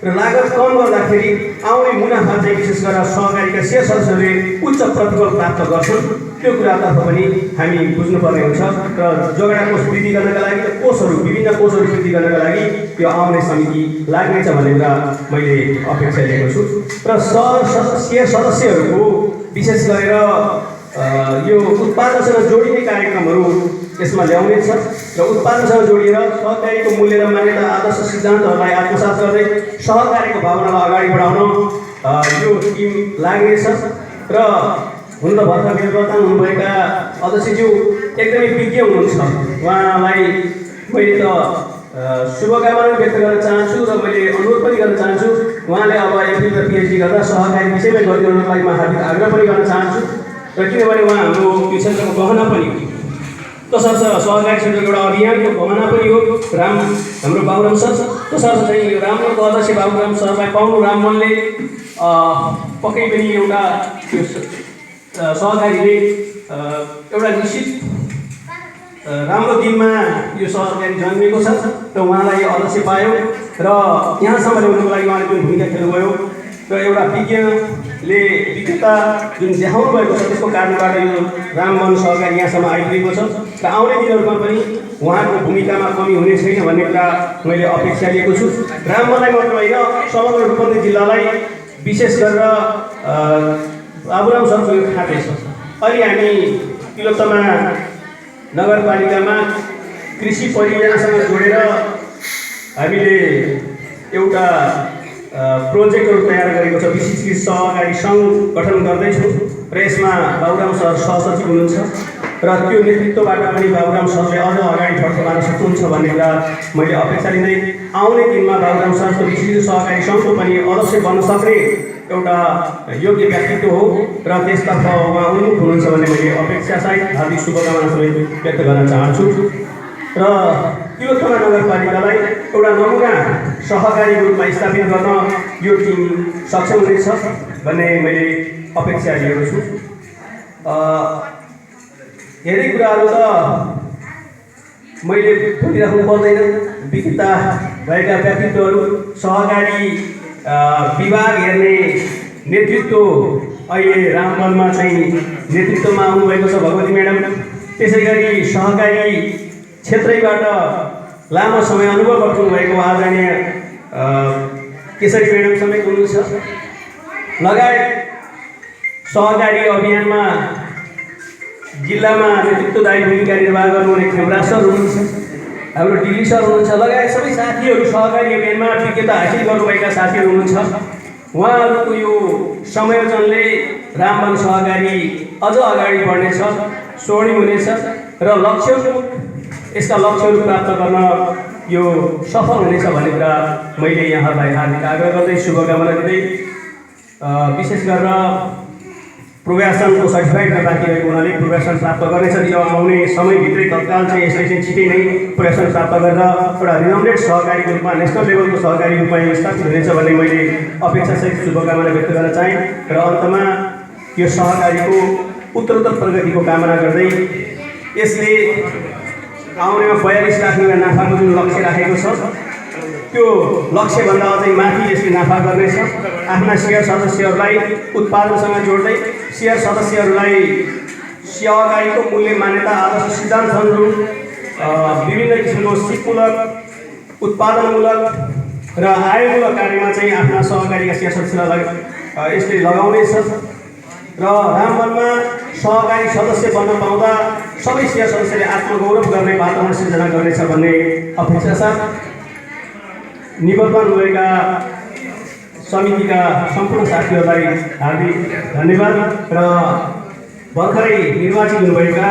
र लागत कम गर्दाखेरि आउने मुनाफा चाहिँ विशेष गरेर सहकारीका शेयर सदस्यहरूले उच्च प्रतिफल प्राप्त गर्छन्। त्यो कुरातर्फ पनि हामी बुझ्नुपर्ने हुन्छ र झगडा कोष वृद्धि गर्नका लागि कोषहरू विभिन्न कोषहरू वृद्धि गर्नका लागि त्यो आउने समिति लाग्नेछ भन्ने कुरा मैले अपेक्षा लिएको छु। र शेयर सदस्यहरूको विशेष गरेर यो उत्पादनसँग जोडिने कार्यक्रमहरू यसमा ल्याउनेछ र उत्पादनसँग जोडिएर सहकारीको मूल्य र मान्यता आदर्श सिद्धान्तहरूलाई आत्मसात गर्दै सहकारीको भावनालाई अगाडि बढाउन यो टिम लाग्नेछ। र हुन त भर्खर निर्वाचन हुनुभएका अध्यक्षज्यू एकदमै विज्ञ हुनुहुन्छ, उहाँलाई मैले त शुभकामना व्यक्त गर्न चाहन्छु र मैले अनुरोध पनि गर्न चाहन्छु उहाँले अब एमफिल र पिएचडी गर्दा सहकारी विषयमै गरिदिनुको लागि म हार्दिक आग्रह पनि गर्न चाहन्छु। र किनभने उहाँ हाम्रो यो क्षेत्रको गहना पनि हो, तसर्थ सहकारी क्षेत्रको एउटा अभियानको गहना पनि हो हाम्रो बाबुराम सर। तसर्थ चाहिँ यो राममनको अध्यक्ष बाबुराम सरलाई पाउनु राममनले पक्कै पनि एउटा यो सहकारीले एउटा निश्चित राम्रो दिनमा यो सहकारी जन्मिएको छ र उहाँलाई अध्यक्ष पायो र यहाँसम्म ल्याउनुको लागि उहाँले जुन भूमिका खेल्नुभयो र एउटा विज्ञले विज्ञता जुन देखाउनु भएको छ त्यसको कारणबाट यो रामवन सहकारी यहाँसम्म आइपुगेको छ र आउने दिनहरूमा पनि उहाँको भूमिकामा कमी हुने छैन भन्ने कुरा मैले अपेक्षा लिएको छु। रामवनलाई मात्र होइन समग्र रूपन्देही जिल्लालाई विशेष गरेर बाबुराम सरको यो खाते छ। अहिले हामी तिलोत्तमा नगरपालिकामा कृषि परियोजनासँग जोडेर हामीले एउटा प्रोजेक्टहरू तयार गरेको छ। विशेष गरी सहकारी सङ्घ गठन गर्दैछौँ र यसमा बाबुराम सर सहसचिव हुनुहुन्छ र त्यो नेतृत्वबाट पनि बाबुराम सरले अझ अगाडि बढ्न सक्नुहुन्छ भन्ने कुरा मैले अपेक्षा लिँदै आउने दिनमा बाबुराम सरको विशेष गरी सहकारी सङ्घको पनि अध्यक्ष बन्न सक्ने एउटा योग्य व्यक्तित्व हो र त्यसतर्फ उहाँ उन्मुख हुनुहुन्छ भन्ने मैले अपेक्षासहित हार्दिक शुभकामना समेत व्यक्त गर्न चाहन्छु। र तिलोत्तमा नगरपालिकालाई एउटा नमुना सहकारीको रूपमा स्थापित गर्न यो टिम सक्षम हुनेछ भन्ने मैले अपेक्षा लिएको छु। धेरै कुराहरू त मैले बोलिराख्नु पर्दैन, विज्ञता भएका व्यक्तित्वहरू सहकारी विभाग हेर्ने नेतृत्व अहिले रामवनमा चाहिँ नेतृत्वमा आउनुभएको छ भगवती म्याडम। त्यसै गरी सहकारी क्षेत्रैबाट लामो समय अनुभव गर्नुभएको आदरणीय केशरी म्याडम समेत हुनुहुन्छ। लगायत सहकारी अभियानमा जिल्लामा नेतृत्वदायी भूमिका निर्वाह गर्नुहुने खेमरा सर हुनुहुन्छ, हाम्रो डिली सर हुनुहुन्छ, लगायत सबै साथीहरू सहकारी अभियानमा विज्ञता हासिल गर्नुभएका साथीहरू हुनुहुन्छ। उहाँहरूको यो संयोजनले रामवन सहकारी अझ अगाडि बढ्नेछ, स्वर्णिम हुनेछ र यसका लक्ष्यहरू प्राप्त गर्न यो सफल हुनेछ भन्ने कुरा मैले यहाँहरूलाई हार्दिक आग्रह गर्दै शुभकामना दिँदै विशेष गरेर प्रोभेसनको सर्टिफाइडमा बाँकी रहेको हुनाले प्रोभेसन प्राप्त गर्नेछ। यो आउने समयभित्रै तत्काल चाहिँ यसले चाहिँ छिटै नै प्रोभेसन प्राप्त गरेर एउटा रिनाउन्डेड सहकारीको रूपमा नेसनल लेभलको सहकारी रूपमा स्थापित हुनेछ भन्ने मैले अपेक्षासहित शुभकामना व्यक्त गर्न चाहेँ। र अन्तमा यो सहकारीको उत्तरोत्तर प्रगतिको कामना गर्दै यसले आउनेमा 42 लाख रुपियाँ नाफाको जुन लक्ष्य राखेको छ त्यो लक्ष्यभन्दा अझै माथि यसले नाफा गर्नेछ। आफ्ना सेयर सदस्यहरूलाई उत्पादनसँग जोड्दै सेयर सदस्यहरूलाई सहकारीको मूल्य मान्यता आदर्श सिद्धान्तहरू विभिन्न किसिमको सिपमूलक उत्पादनमूलक र आयमूलक कार्यमा चाहिँ आफ्ना सहकारीका सेयर सदस्यलाई यसले लगाउनेछ र रामवनमा सहकारी सदस्य बन्न पाउँदा सबै सेयर सदस्यले आत्मगौरव गर्ने वातावरण सिर्जना गर्नेछ भन्ने अपेक्षा छ। निवर्तमान भएका समितिका सम्पूर्ण साथीहरूलाई हार्दिक धन्यवाद र भर्खरै निर्वाचित हुनुभएका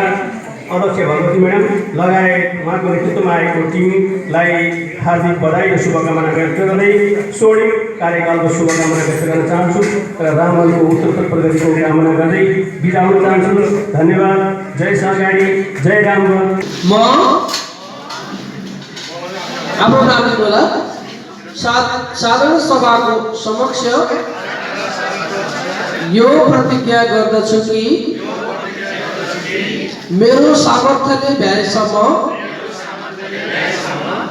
अध्यक्ष भगवती म्याडम लगायत उहाँको नेतृत्वमा आएको टिमलाई हार्दिक बधाई र शुभकामना व्यक्त गर्दै स्वर्णिम कार्यकालको शुभकामना व्यक्त गर्न चाहन्छु र रामवनको उत्तरोत्तर प्रगतिको कामना गर्दै बिदा हुन चाहन्छु। धन्यवाद। जय सहकारी, जय रामवन। म आफ्नो नाम लिनुहोला। साधारण सभाको समक्ष यो प्रतिज्ञा गर्दछु कि मेरो सामर्थ्यले भ्याएसम्म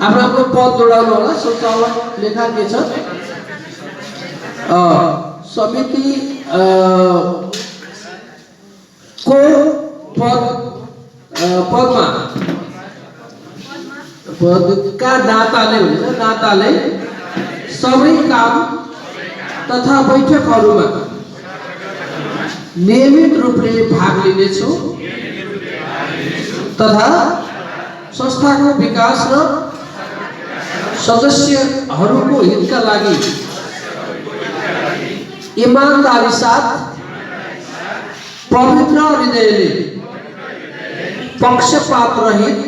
आफ्नो पद जोडाउनु होला। संस्थामा लेखा के छ समिति को पदमा पदका नाताले सबै काम तथा बैठकहरूमा नियमित रूपले भाग लिनेछु तथा संस्थाको विकास र सदस्यहरूको हितका लागि इमानदारी साथ पवित्र हृदयले पक्षपात रहित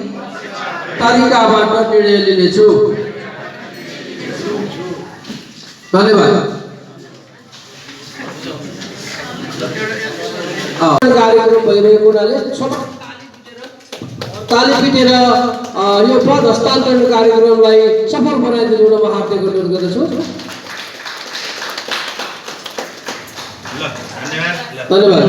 तरिकाबाट निर्णय लिनेछु। धन्यवाद। कार्यक्रम भइरहेको हुनाले ताली पिटेर यो पद हस्तान्तरण कार्यक्रमलाई सफल बनाइदिनु म हार्दिक अनुरोध गर्दछु। धन्यवाद।